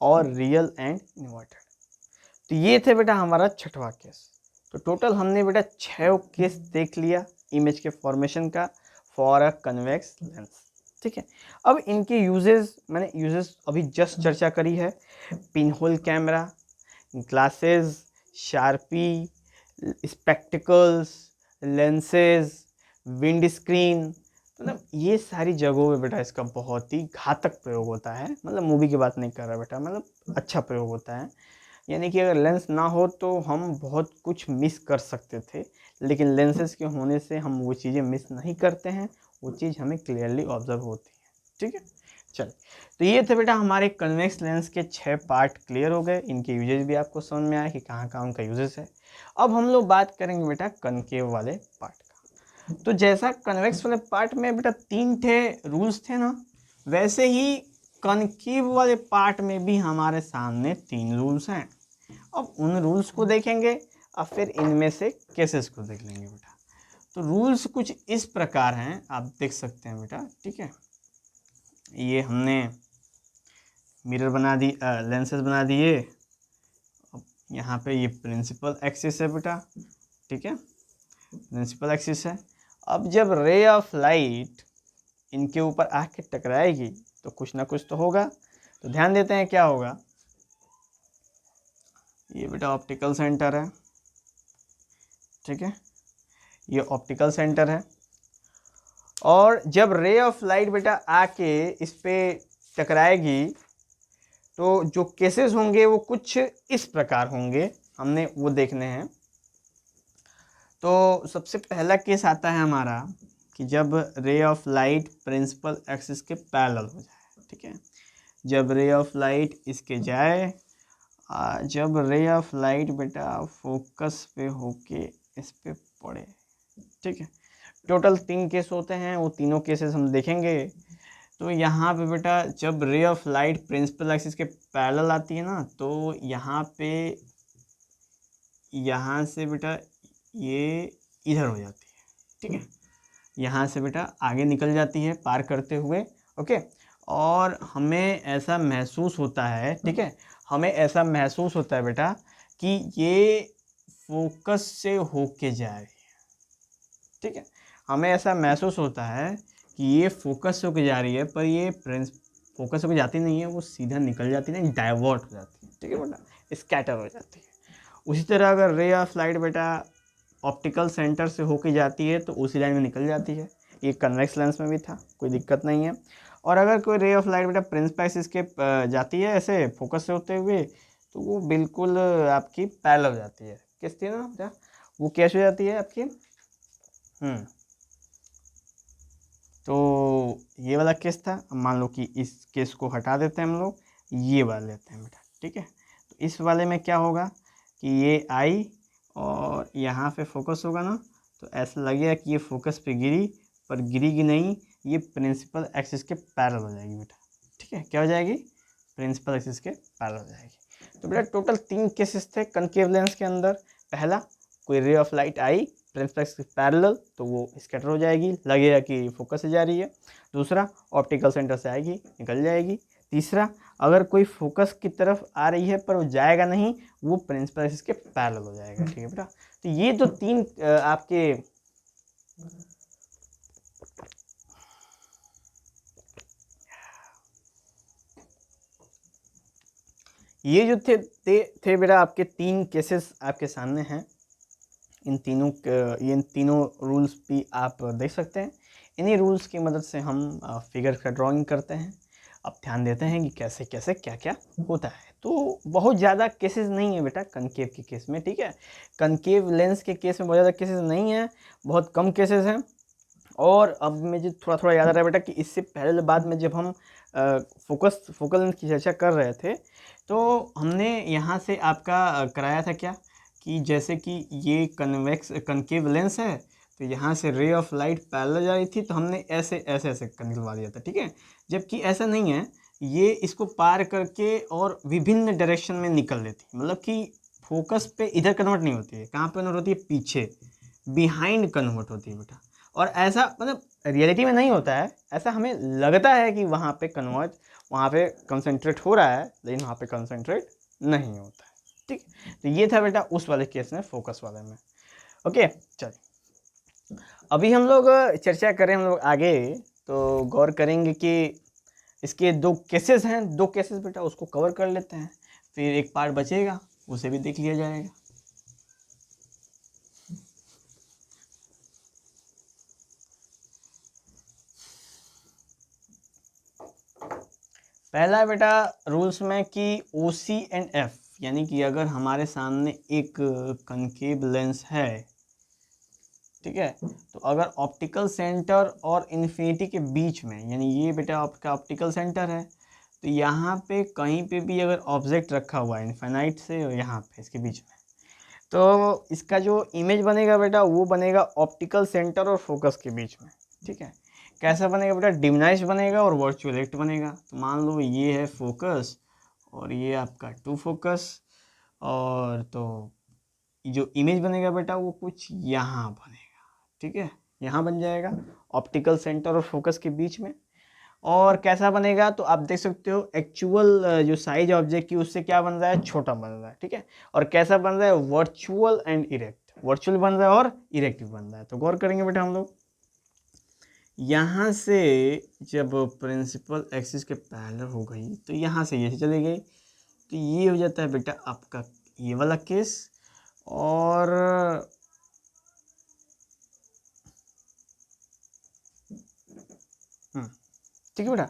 और रियल एंड इन्वर्टेड। तो ये थे बेटा हमारा छठवां केस। तो टोटल हमने बेटा 6 केस देख लिया इमेज के फॉर्मेशन का फॉर अ कन्वेक्स लेंस। ठीक है, अब इनके यूजेस मैंने अभी जस्ट चर्चा करी है। Pin hole camera, glasses, sharpy, spectacles, lenses, wind screen, मतलब ये सारी जगहों पे बेटा इसका बहुत ही घातक प्रयोग होता है। मतलब मूवी की बात नहीं कर रहा बेटा, मतलब अच्छा प्रयोग होता है। यानी कि अगर लेंस ना हो तो हम बहुत कुछ मिस कर सकते थे, लेकिन लेंसेज के होने से हम वो चीज़ें मिस नहीं करते हैं, वो चीज़ हमें क्लियरली ऑब्जर्व होती है। ठीक है, चल, तो ये थे बेटा हमारे कन्वेक्स लेंस के 6 पार्ट क्लियर हो गए। इनके यूजेस भी आपको समझ में आया कि कहाँ कहाँ उनका यूजेस है। अब हम लोग बात करेंगे बेटा कनकेव वाले पार्ट का। तो जैसा कन्वेक्स वाले पार्ट में बेटा 3 थे रूल्स थे ना, वैसे ही कनकेव वाले पार्ट में भी हमारे सामने 3 रूल्स हैं। अब उन रूल्स को देखेंगे और फिर इनमें से केसेस को देख लेंगे बेटा। तो रूल्स कुछ इस प्रकार हैं, आप देख सकते हैं बेटा। ठीक है, ये हमने मिरर बना दी, लेंसेज बना दिए। अब यहाँ पे ये प्रिंसिपल एक्सिस है बेटा। ठीक है, प्रिंसिपल एक्सिस है। अब जब रे ऑफ लाइट इनके ऊपर आके टकराएगी तो कुछ ना कुछ तो होगा। तो ध्यान देते हैं क्या होगा। ये बेटा ऑप्टिकल सेंटर है। ठीक है, ये ऑप्टिकल सेंटर है। और जब रे ऑफ लाइट बेटा आके इस पे टकराएगी तो जो केसेस होंगे वो कुछ इस प्रकार होंगे, हमने वो देखने हैं। तो सबसे पहला केस आता है हमारा कि जब ray of light principal axis के पैरेलल हो जाए। ठीक है, जब रे ऑफ लाइट इसके जाए, जब रे ऑफ लाइट बेटा फोकस पे होके इस पे पड़े। ठीक है, टोटल 3 केस होते हैं, वो तीनों केसेस हम देखेंगे। तो यहाँ पे बेटा जब ray of light principal axis के पैरेलल आती है ना, तो यहाँ पे यहाँ से बेटा ये इधर हो जाती है। ठीक है, यहाँ से बेटा आगे निकल जाती है पार करते हुए। ओके, और हमें ऐसा महसूस होता है, ठीक है, हमें ऐसा महसूस होता है बेटा कि ये फोकस से होके जा रही है। ठीक है, हमें ऐसा महसूस होता है कि ये फोकस से होके जा रही है, पर ये फोकस होके जाती नहीं है, वो सीधा निकल जाती है, डाइवर्ट हो जाती है। ठीक है बेटा, स्कैटर हो जाती है। उसी तरह अगर रे ऑफ लाइट बेटा ऑप्टिकल सेंटर से होके जाती है तो उसी लाइन में निकल जाती है। ये कन्वेक्स लेंस में भी था, कोई दिक्कत नहीं है। और अगर कोई रे ऑफ लाइट बेटा प्रिंसिपल एक्सिस के जाती है ऐसे फोकस से होते हुए, तो वो बिल्कुल आपकी पैरेलल हो जाती है। किस थी ना बेटा, वो कैसे हो जाती है आपकी। तो ये वाला केस था। अब मान लो कि इस केस को हटा देते हैं हम लोग, ये वाला लेते हैं बेटा। ठीक है, तो इस वाले में क्या होगा कि ये आई और यहाँ पे फोकस होगा ना, तो ऐसा लगेगा कि ये फोकस पे गिरी, पर गिरेगी नहीं, ये प्रिंसिपल एक्सिस के पैरेलल हो जाएगी बेटा। ठीक है, क्या हो जाएगी, प्रिंसिपल एक्सिस के पैरेलल हो जाएगी। तो बेटा टोटल 3 केसेस थे कनकेव लेंस के अंदर। पहला, कोई रे ऑफ लाइट आई प्रिंसिपल एक्सिस पैरेलल तो वो स्कैटर हो जाएगी, लगेगा कि फोकस से जा रही है। दूसरा, ऑप्टिकल सेंटर से आएगी, निकल जाएगी। तीसरा, अगर कोई फोकस की तरफ आ रही है पर वो जाएगा नहीं, वो प्रिंसिपल एक्सिस के पैरेलल हो जाएगा। ठीक है बेटा, तो ये जो 3 आपके ये जो थे बेटा आपके 3 केसेस आपके सामने हैं। इन तीनों रूल्स भी आप देख सकते हैं। इन्हीं रूल्स की मदद से हम फिगर का ड्राइंग करते हैं। अब ध्यान देते हैं कि कैसे कैसे क्या क्या होता है। तो बहुत ज़्यादा केसेस नहीं है बेटा कनकेव के केस में। ठीक है, कनकेव लेंस के केस में बहुत ज़्यादा केसेस नहीं है, बहुत कम केसेस हैं। और अब मुझे थोड़ा थोड़ा याद आ रहा है बेटा कि इससे पहले बाद में जब हम फोकल लेंस की चर्चा कर रहे थे, तो हमने यहाँ से आपका कराया था क्या कि जैसे कि ये कनकेव लेंस है, तो यहाँ से रे ऑफ लाइट पैरेलल जा रही थी, तो हमने ऐसे ऐसे ऐसे निकलवा दिया था। ठीक है, जबकि ऐसा नहीं है, ये इसको पार करके और विभिन्न डायरेक्शन में निकल लेती है। मतलब कि फोकस पे इधर कन्वर्ट नहीं होती है, कहाँ पे कन्वर्ट होती है, पीछे, बिहाइंड कन्वर्ट होती है बेटा। और ऐसा मतलब रियलिटी में नहीं होता है, ऐसा हमें लगता है कि वहाँ पे कन्वर्ट, वहाँ पे कंसंट्रेट हो रहा है, लेकिन वहाँ पे कंसंट्रेट नहीं होता है। ठीक, तो ये था बेटा उस वाले केस में, फोकस वाले में। ओके, चलिए अभी हम लोग चर्चा करें, हम लोग आगे तो गौर करेंगे कि इसके 2 केसेस हैं, 2 केसेस बेटा उसको कवर कर लेते हैं, फिर एक पार्ट बचेगा उसे भी देख लिया जाएगा। पहला बेटा रूल्स में कि OC एंड F, यानी कि अगर हमारे सामने एक कनकेव लेंस है, ठीक है। तो अगर ऑप्टिकल सेंटर और इन्फिनिटी के बीच में, यानी ये बेटा आपका ऑप्टिकल सेंटर है, तो यहाँ पे कहीं पे भी अगर ऑब्जेक्ट रखा हुआ है इनफाइनाइट से और यहाँ पे इसके बीच में, तो इसका जो इमेज बनेगा बेटा वो बनेगा ऑप्टिकल सेंटर और फोकस के बीच में, ठीक है। कैसा बनेगा बेटा, डिमनाइज बनेगा और वर्चुअल एक्ट बनेगा। तो मान लो ये है फोकस और ये आपका टू फोकस, और तो जो इमेज बनेगा बेटा वो कुछ यहाँ बनेगा, ठीक है, यहाँ बन जाएगा ऑप्टिकल सेंटर और फोकस के बीच में। और कैसा बनेगा, तो आप देख सकते हो एक्चुअल जो साइज ऑब्जेक्ट की उससे क्या बन रहा है, छोटा बन रहा है, ठीक है। और कैसा बन रहा है, वर्चुअल एंड इरेक्ट, वर्चुअल बन रहा है और इरेक्ट बन रहा है। तो गौर करेंगे बेटा हम लोग, यहाँ से जब प्रिंसिपल एक्सिस के पैरेलल हो गई तो यहाँ से ये चली गई, तो ये हो जाता है बेटा आपका ये वाला केस। और ठीक है बेटा,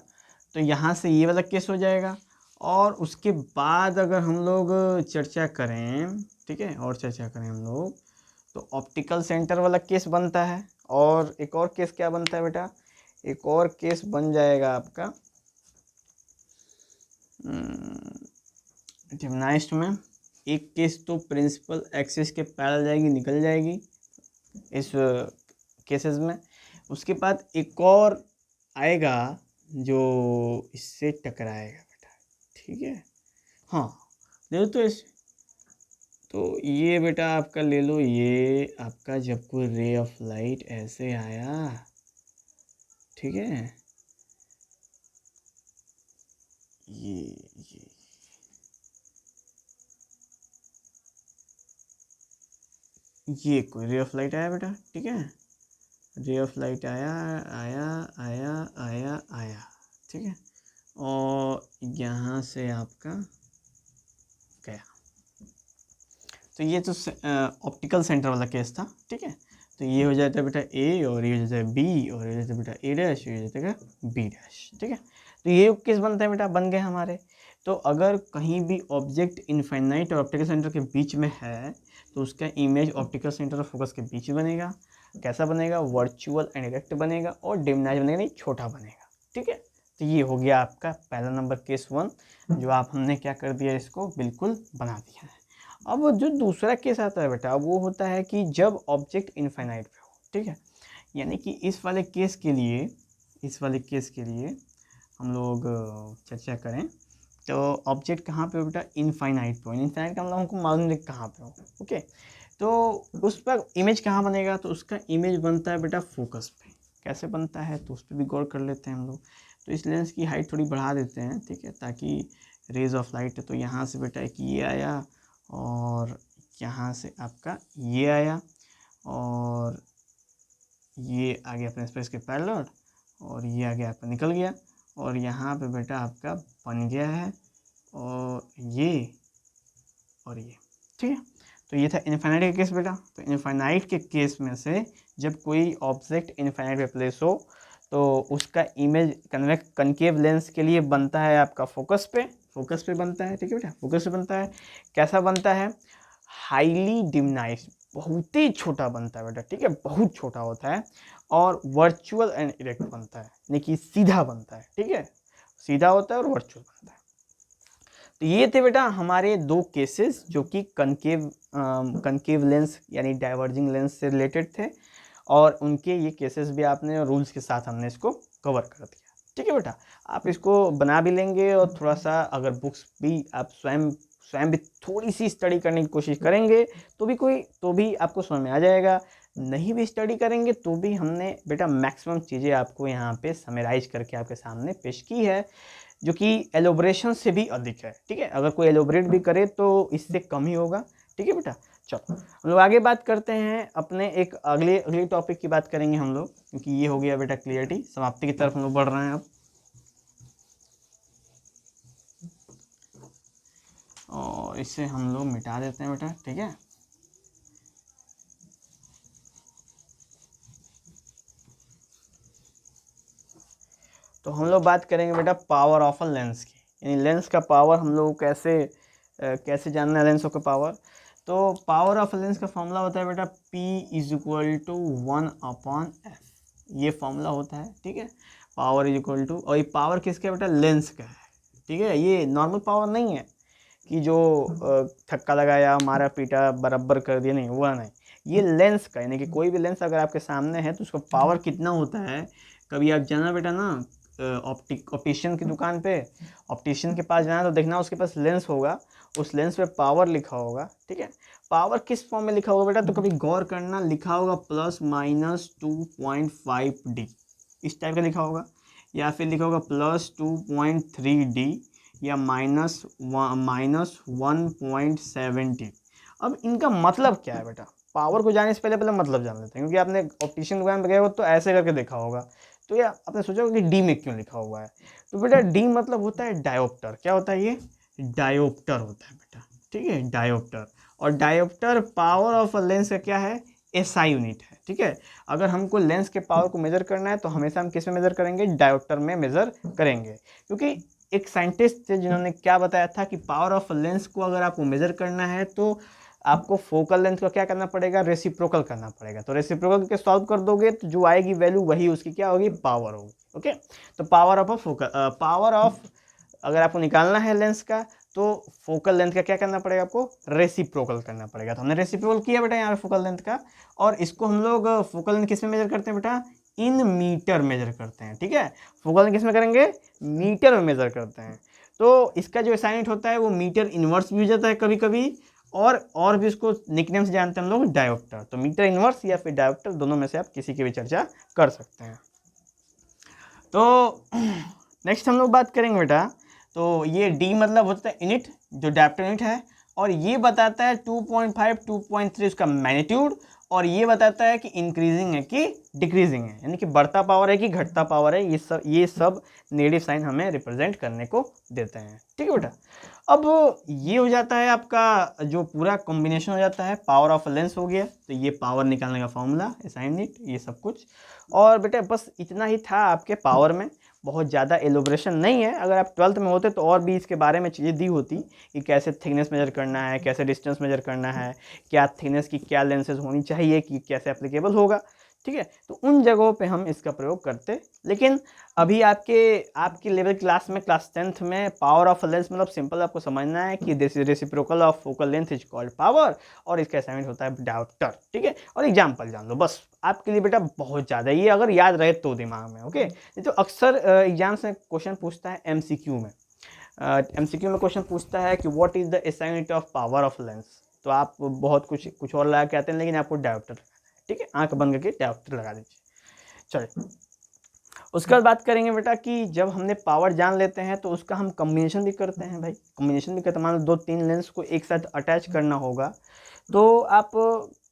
तो यहाँ से ये वाला केस हो जाएगा। और उसके बाद अगर हम लोग चर्चा करें, ठीक है, और चर्चा करें हम लोग, तो ऑप्टिकल सेंटर वाला केस बनता है। और एक और केस क्या बनता है बेटा, एक और केस बन जाएगा आपका डिमनाइज्ड में। एक केस तो प्रिंसिपल एक्सिस के पैरेलल जाएगी, निकल जाएगी इस केसेस में। उसके बाद एक और आएगा जो इससे टकराएगा बेटा, ठीक है। हाँ ले लो, तो इस तो ये बेटा आपका ले लो, ये आपका जब कोई रे ऑफ लाइट ऐसे आया, ठीक है, ये ये कोई रे ऑफ लाइट आया बेटा, ठीक है, रे ऑफ लाइट आया आया आया आया आया, ठीक है, और यहाँ से आपका गया। तो ये तो ऑप्टिकल सेंटर वाला केस था, ठीक है। तो ये हो जाता है बेटा ए, और ये हो जाता है बी, और ये हो जाता है बेटा ए डैश, ये हो जाता है बी डैश, ठीक है। तो ये केस बनता है बेटा, बन गए हमारे। तो अगर कहीं भी ऑब्जेक्ट इनफाइनाइट और ऑप्टिकल सेंटर के बीच में है तो उसका इमेज ऑप्टिकल सेंटर और फोकस के बीच में बनेगा। कैसा बनेगा, वर्चुअल एंड इरेक्ट बनेगा और डिमनाइज बनेगा, नहीं छोटा बनेगा, ठीक है। तो ये हो गया आपका पहला नंबर केस 1, जो आप हमने क्या कर दिया, इसको बिल्कुल बना दिया है। अब जो दूसरा केस आता है बेटा वो होता है कि जब ऑब्जेक्ट इनफाइनाइट पे हो, ठीक है। यानी कि इस वाले केस के लिए, इस वाले केस के लिए हम लोग चर्चा करें तो ऑब्जेक्ट कहाँ पे हो बेटा, इनफाइनाइट पे हो। इनफाइनाइट का मतलब हमको मालूम नहीं कहाँ पे हो, ओके। तो उस पर इमेज कहाँ बनेगा, तो उसका इमेज बनता है बेटा फोकस पे। कैसे बनता है तो उस पर भी गौर कर लेते हैं हम लोग। तो इस लेंस की हाइट थोड़ी बढ़ा देते हैं, ठीक है, ताकि रेज ऑफ लाइट, तो यहाँ से बेटा एक ये आया और यहाँ से आपका ये आया और ये आ गया अपने स्पेस के पैरेलल, और ये आ गया आपका निकल गया, और यहाँ पे बेटा आपका बन गया है और ये, ठीक है। तो ये था इनफाइनाइट का केस बेटा। तो इनफाइनाइट के केस में से जब कोई ऑब्जेक्ट इनफाइनाइट पे प्लेस हो तो उसका इमेज कन्वेक्स कनकेव लेंस के लिए बनता है आपका फोकस पे बनता है, ठीक है बेटा, फोकस पे बनता है। कैसा बनता है, हाईली डिमनाइज्ड, बहुत ही छोटा बनता है बेटा, ठीक है, बहुत छोटा होता है। और वर्चुअल एंड इरेक्ट बनता है, यानी कि सीधा बनता है, ठीक है, सीधा होता है और वर्चुअल बनता है। तो ये थे बेटा हमारे दो केसेस जो कि कनकेव लेंस यानी डाइवर्जिंग लेंस से रिलेटेड थे, और उनके ये केसेस भी आपने रूल्स के साथ हमने इसको कवर कर दिया, ठीक है बेटा। आप इसको बना भी लेंगे और थोड़ा सा अगर बुक्स भी आप स्वयं भी थोड़ी सी स्टडी करने की कोशिश करेंगे तो भी आपको समझ में आ जाएगा। नहीं भी स्टडी करेंगे तो भी हमने बेटा मैक्सिमम चीज़ें आपको यहाँ पे समराइज करके आपके सामने पेश की है, जो कि एलोब्रेशन से भी अधिक है, ठीक है। अगर कोई एलोब्रेट भी करे तो इससे कम ही होगा, ठीक है बेटा। चलो हम लोग आगे बात करते हैं, अपने एक अगले टॉपिक की बात करेंगे हम लोग, क्योंकि ये हो गया बेटा क्लियरिटी, समाप्ति की तरफ हम लोग बढ़ रहे हैं अब। और इसे हम लोग मिटा देते हैं बेटा, ठीक है। तो हम लोग बात करेंगे बेटा पावर ऑफ अ लेंस की, यानी लेंस का पावर हम लोग कैसे जानना है, लेंसों का पावर। तो पावर ऑफ लेंस का फॉर्मूला होता है बेटा P = 1/f, ये फॉर्मूला होता है, ठीक है। पावर इज टू, और ये पावर किसका बेटा, लेंस का है, ठीक है। ये नॉर्मल पावर नहीं है कि जो थक्का लगाया मारा पीटा बराबर कर दिया, नहीं हुआ नहीं, ये लेंस का, यानी कि कोई भी लेंस अगर आपके सामने है तो उसका पावर कितना होता है। कभी आप जाना बेटा ना ऑप्टिशियन की दुकान पे, ऑप्टिशियन के पास जाना तो देखना उसके पास लेंस होगा, उस लेंस पे पावर लिखा होगा, ठीक है। पावर किस फॉर्म में लिखा होगा बेटा, तो कभी गौर करना, लिखा होगा ±2.5D, इस टाइप का लिखा होगा, या फिर लिखा होगा +2.3D, या -1.7D। अब इनका मतलब क्या है बेटा, पावर को जानने से पहले मतलब जान लेते हैं, क्योंकि आपने ऑप्टिशियन दुकान पे गए हो तो ऐसे करके देखा होगा, तो ये आपने सोचा होगा कि डी में क्यों लिखा हुआ है। तो बेटा डी मतलब होता है डायोप्टर। क्या होता है ये, डायोप्टर होता है बेटा, ठीक है, डायोप्टर। और dioptre power of a lens का क्या है, एसआई यूनिट है, ठीक है। अगर हमको लेंस के पावर को मेजर करना है तो हमेशा हम किस में मेजर करेंगे, डायोप्टर में मेजर करेंगे, क्योंकि एक साइंटिस्ट थे जिन्होंने क्या बताया था कि पावर ऑफ लेंस को अगर आपको मेजर करना है तो आपको फोकल लेंथ का क्या करना पड़ेगा, रेसिप्रोकल करना पड़ेगा। तो रेसिप्रोकल के सॉल्व कर दोगे तो जो आएगी वैल्यू वही उसकी क्या होगी, पावर होगी, ओके। तो power of focal, power of अगर आपको निकालना है लेंस का तो फोकल लेंथ का क्या करना पड़ेगा, आपको रेसिप्रोकल करना पड़ेगा। तो हमने रेसिप्रोकल किया बेटा यहाँ पे फोकल लेंथ का, और इसको हम लोग फोकल लेंथ किस में मेजर करते हैं बेटा, इन मीटर मेजर करते हैं, ठीक है। फोकल लेंथ किस में करेंगे, मीटर में मेजर करते हैं। तो इसका जो असाइनमेंट होता है वो मीटर इनवर्स भी हो जाता है कभी कभी, और भी उसको निकनेम से जानते हैं हम लोग, डायोप्टर। तो मीटर इनवर्स या फिर डायोप्टर, दोनों में से आप किसी की भी चर्चा कर सकते हैं। तो नेक्स्ट हम लोग बात करेंगे बेटा, तो ये डी मतलब होता है यूनिट, जो डायोप्टर यूनिट है, और ये बताता है 2.5 2.3 उसका मैग्नीट्यूड, और ये बताता है कि इंक्रीजिंग है कि डिक्रीजिंग है, यानी कि बढ़ता पावर है कि घटता पावर है। ये सब नेगेटिव साइन हमें रिप्रेजेंट करने को देते हैं, ठीक है बेटा। अब ये हो जाता है आपका जो पूरा कॉम्बिनेशन हो जाता है, पावर ऑफ लेंस हो गया, तो ये पावर निकालने का फॉर्मूला, एसाइन इट, ये सब कुछ। और बेटा बस इतना ही था आपके पावर में, बहुत ज़्यादा एलोब्रेशन नहीं है। अगर आप 12th में होते तो और भी इसके बारे में चीज़ें दी होती कि कैसे थिकनेस मेजर करना है, कैसे डिस्टेंस मेजर करना है, क्या थिकनेस की क्या लेंसेज होनी चाहिए, कि कैसे एप्लीकेबल होगा, ठीक है। तो उन जगहों पे हम इसका प्रयोग करते, लेकिन अभी आपके लेवल क्लास में, क्लास 10th में, पावर ऑफ लेंस मतलब सिंपल आपको समझना है कि this reciprocal of focal length is called power, और इसका असाइनमेंट होता है डायोप्टर, ठीक है। और एग्जाम्पल जान लो बस, आपके लिए बेटा बहुत ज़्यादा, ये अगर याद रहे तो दिमाग में, ओके। ये तो अक्सर एग्जाम्स में क्वेश्चन पूछता है एमसीक्यू में, एमसीक्यू में क्वेश्चन पूछता है कि what is the SI unit of power of lens. तो आप बहुत कुछ और लगा के आते हैं, लेकिन आपको डायोप्टर, ठीक है, आंख बंद करके डायोप्टर लगा दीजिए। चलिए उसके बाद बात करेंगे बेटा कि जब हमने पावर जान लेते हैं तो उसका हम कम्बिनेशन भी करते हैं भाई, कम्बिनेशन भी करते हैं। मान लो 2-3 लेंस को एक साथ अटैच करना होगा, तो आप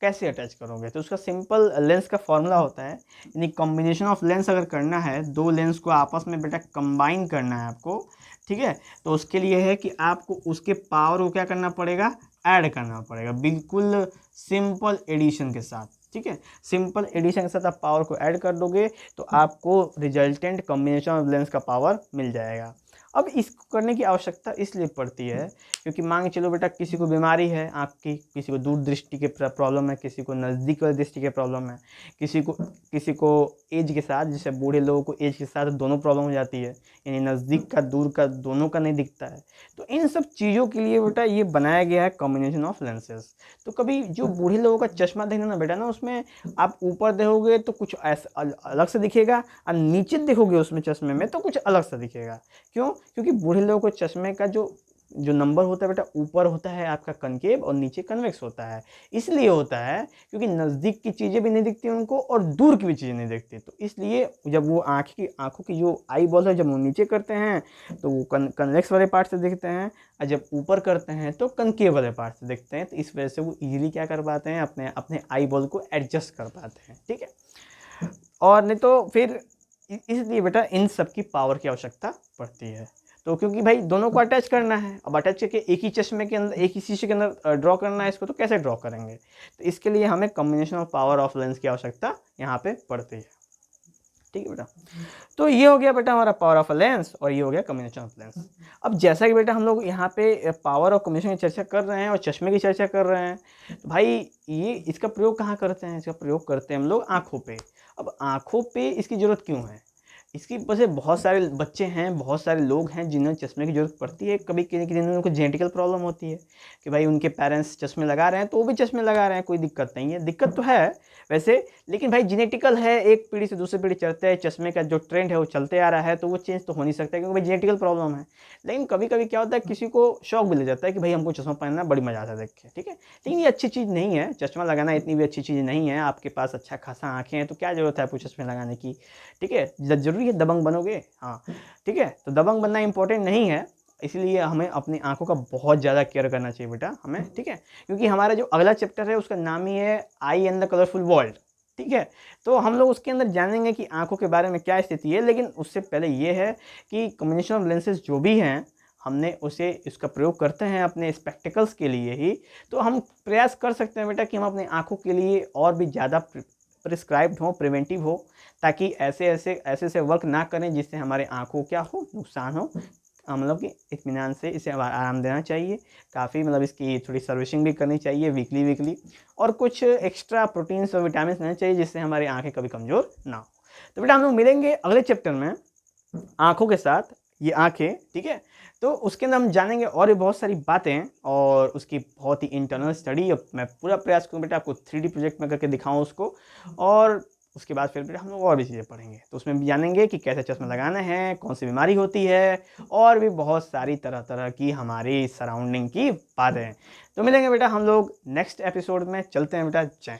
कैसे अटैच करोगे, तो उसका सिंपल लेंस का फॉर्मूला होता है, यानी कॉम्बिनेशन ऑफ लेंस अगर करना है, दो लेंस को आपस में बेटा कंबाइन करना है आपको, ठीक है। तो उसके लिए है कि आपको उसके पावर को क्या करना पड़ेगा, ऐड करना पड़ेगा, बिल्कुल सिंपल एडिशन के साथ, ठीक है। सिंपल एडिशन के साथ आप पावर को ऐड कर दोगे तो आपको रिजल्टेंट कॉम्बिनेशन ऑफ लेंस का पावर मिल जाएगा। अब इसको करने की आवश्यकता इसलिए पड़ती है क्योंकि मान के चलो बेटा किसी को बीमारी है आँख की, किसी को दूर दृष्टि के प्रॉब्लम है, किसी को नज़दीक वाली दृष्टि के प्रॉब्लम है, किसी को एज के साथ, जैसे बूढ़े लोगों को एज के साथ दोनों प्रॉब्लम हो जाती है, यानी नज़दीक का दूर का दोनों का नहीं दिखता है। तो इन सब चीज़ों के लिए बेटा ये बनाया गया है कॉम्बिनेशन ऑफ लेंसेज। तो कभी जो बूढ़े लोगों का चश्मा देखना ना बेटा ना, उसमें आप ऊपर देखोगे तो कुछ ऐसा अलग से दिखेगा, और नीचे देखोगे उसमें चश्मे में तो कुछ अलग से दिखेगा। क्यों, क्योंकि बूढ़े लोगों को चश्मे का जो नंबर होता है बेटा, ऊपर होता है आपका कनकेव और नीचे कन्वेक्स होता है। इसलिए होता है क्योंकि नज़दीक की चीज़ें भी नहीं दिखती उनको और दूर की भी चीज़ें नहीं दिखती। तो इसलिए जब वो आँखों की जो आई बॉल है, जब वो नीचे करते हैं तो वो कन्वेक्स वाले पार्ट से दिखते हैं, और जब ऊपर करते हैं तो कनकेव वाले पार्ट से दिखते हैं। तो इस वजह से वो इजीली क्या कर पाते हैं, अपने आई बॉल को एडजस्ट कर पाते हैं, ठीक है। और नहीं तो फिर इसलिए बेटा इन सब की पावर की आवश्यकता पड़ती है। तो क्योंकि भाई दोनों को अटैच करना है, अब अटैच करके एक ही चश्मे के अंदर, एक ही शीशे के अंदर ड्रॉ करना है इसको, तो कैसे ड्रॉ करेंगे। तो इसके लिए हमें combination of power of lens की आवश्यकता यहाँ पे पड़ती है। ठीक है बेटा। तो ये हो गया बेटा हमारा पावर ऑफ अ लेंस और ये हो गया कम्बिनेशन ऑफ लेंस। अब जैसा कि बेटा हम लोग यहाँ पे पावर और कम्बिनेशन की चर्चा कर रहे हैं और चश्मे की चर्चा कर रहे हैं, तो भाई ये इसका प्रयोग कहाँ करते हैं? इसका प्रयोग करते हैं हम लोग आँखों पे। अब आँखों पे इसकी ज़रूरत क्यों है? इसकी वजह से बहुत सारे बच्चे हैं, बहुत सारे लोग हैं जिन्हें चश्मे की ज़रूरत पड़ती है। कभी किसी किसी उनको जेनेटिकल प्रॉब्लम होती है कि भाई उनके पेरेंट्स चश्मे लगा रहे हैं तो वो भी चश्मे लगा रहे हैं, कोई दिक्कत नहीं है। दिक्कत तो है वैसे, लेकिन भाई जेनेटिकल है, एक पीढ़ी से दूसरी पीढ़ी चलते हैं, चश्मे का जो ट्रेंड है वो चलते आ रहा है, तो वो चेंज तो हो नहीं सकता क्योंकि भाई जेनेटिकल प्रॉब्लम है। लेकिन कभी कभी क्या होता है, किसी को शौक भी ले जाता है कि भाई हमको चश्मा पहनना बड़ी मजा आता है देख के, ठीक है। लेकिन ये अच्छी चीज़ नहीं है, चश्मा लगाना इतनी भी अच्छी चीज़ नहीं है। आपके पास अच्छा खासा आँखें हैं तो क्या ज़रूरत है आपको चश्मे लगाने की, ठीक है। ज़रूरी है दबंग बनोगे? हाँ, ठीक है। तो दबंग बनना इंपॉर्टेंट नहीं है, इसलिए हमें अपनी आँखों का बहुत ज़्यादा केयर करना चाहिए बेटा हमें, ठीक है। क्योंकि हमारा जो अगला चैप्टर है उसका नाम ही है आई एंड द कलरफुल वर्ल्ड, ठीक है। तो हम लोग उसके अंदर जानेंगे कि आँखों के बारे में क्या स्थिति है, लेकिन उससे पहले ये है कि कॉम्बिनेशन ऑफ लेंसेज जो भी हैं, हमने उसे इसका प्रयोग करते हैं अपने स्पेक्टिकल्स के लिए ही, तो हम प्रयास कर सकते हैं बेटा कि हम अपनी आँखों के लिए और भी ज़्यादा प्रिस्क्राइब्ड हो, प्रिवेंटिव हो, ताकि ऐसे वर्क ना करें जिससे हमारे आँखों क्या हो, नुकसान हो। मतलब कि इत्मीनान से इसे आराम देना चाहिए। काफ़ी मतलब इसकी थोड़ी सर्विसिंग भी करनी चाहिए वीकली और कुछ एक्स्ट्रा प्रोटीन्स और विटामिन लेने चाहिए जिससे हमारी आँखें कभी कमज़ोर ना हो। तो बेटा हम लोग मिलेंगे अगले चैप्टर में आँखों के साथ, ये आँखें, ठीक है। तो उसके अंदर हम जानेंगे और भी बहुत सारी बातें और उसकी बहुत ही इंटरनल स्टडी। अब मैं पूरा प्रयास करूँ बेटा आपको 3D प्रोजेक्ट में करके दिखाऊँ उसको, और उसके बाद फिर बेटा हम लोग और भी चीज़ें पढ़ेंगे। तो उसमें भी जानेंगे कि कैसे चश्मा लगाना है, कौन सी बीमारी होती है, और भी बहुत सारी तरह-तरह की हमारी सराउंडिंग की बातें। तो मिलेंगे बेटा हम लोग नेक्स्ट एपिसोड में। चलते हैं बेटा, जय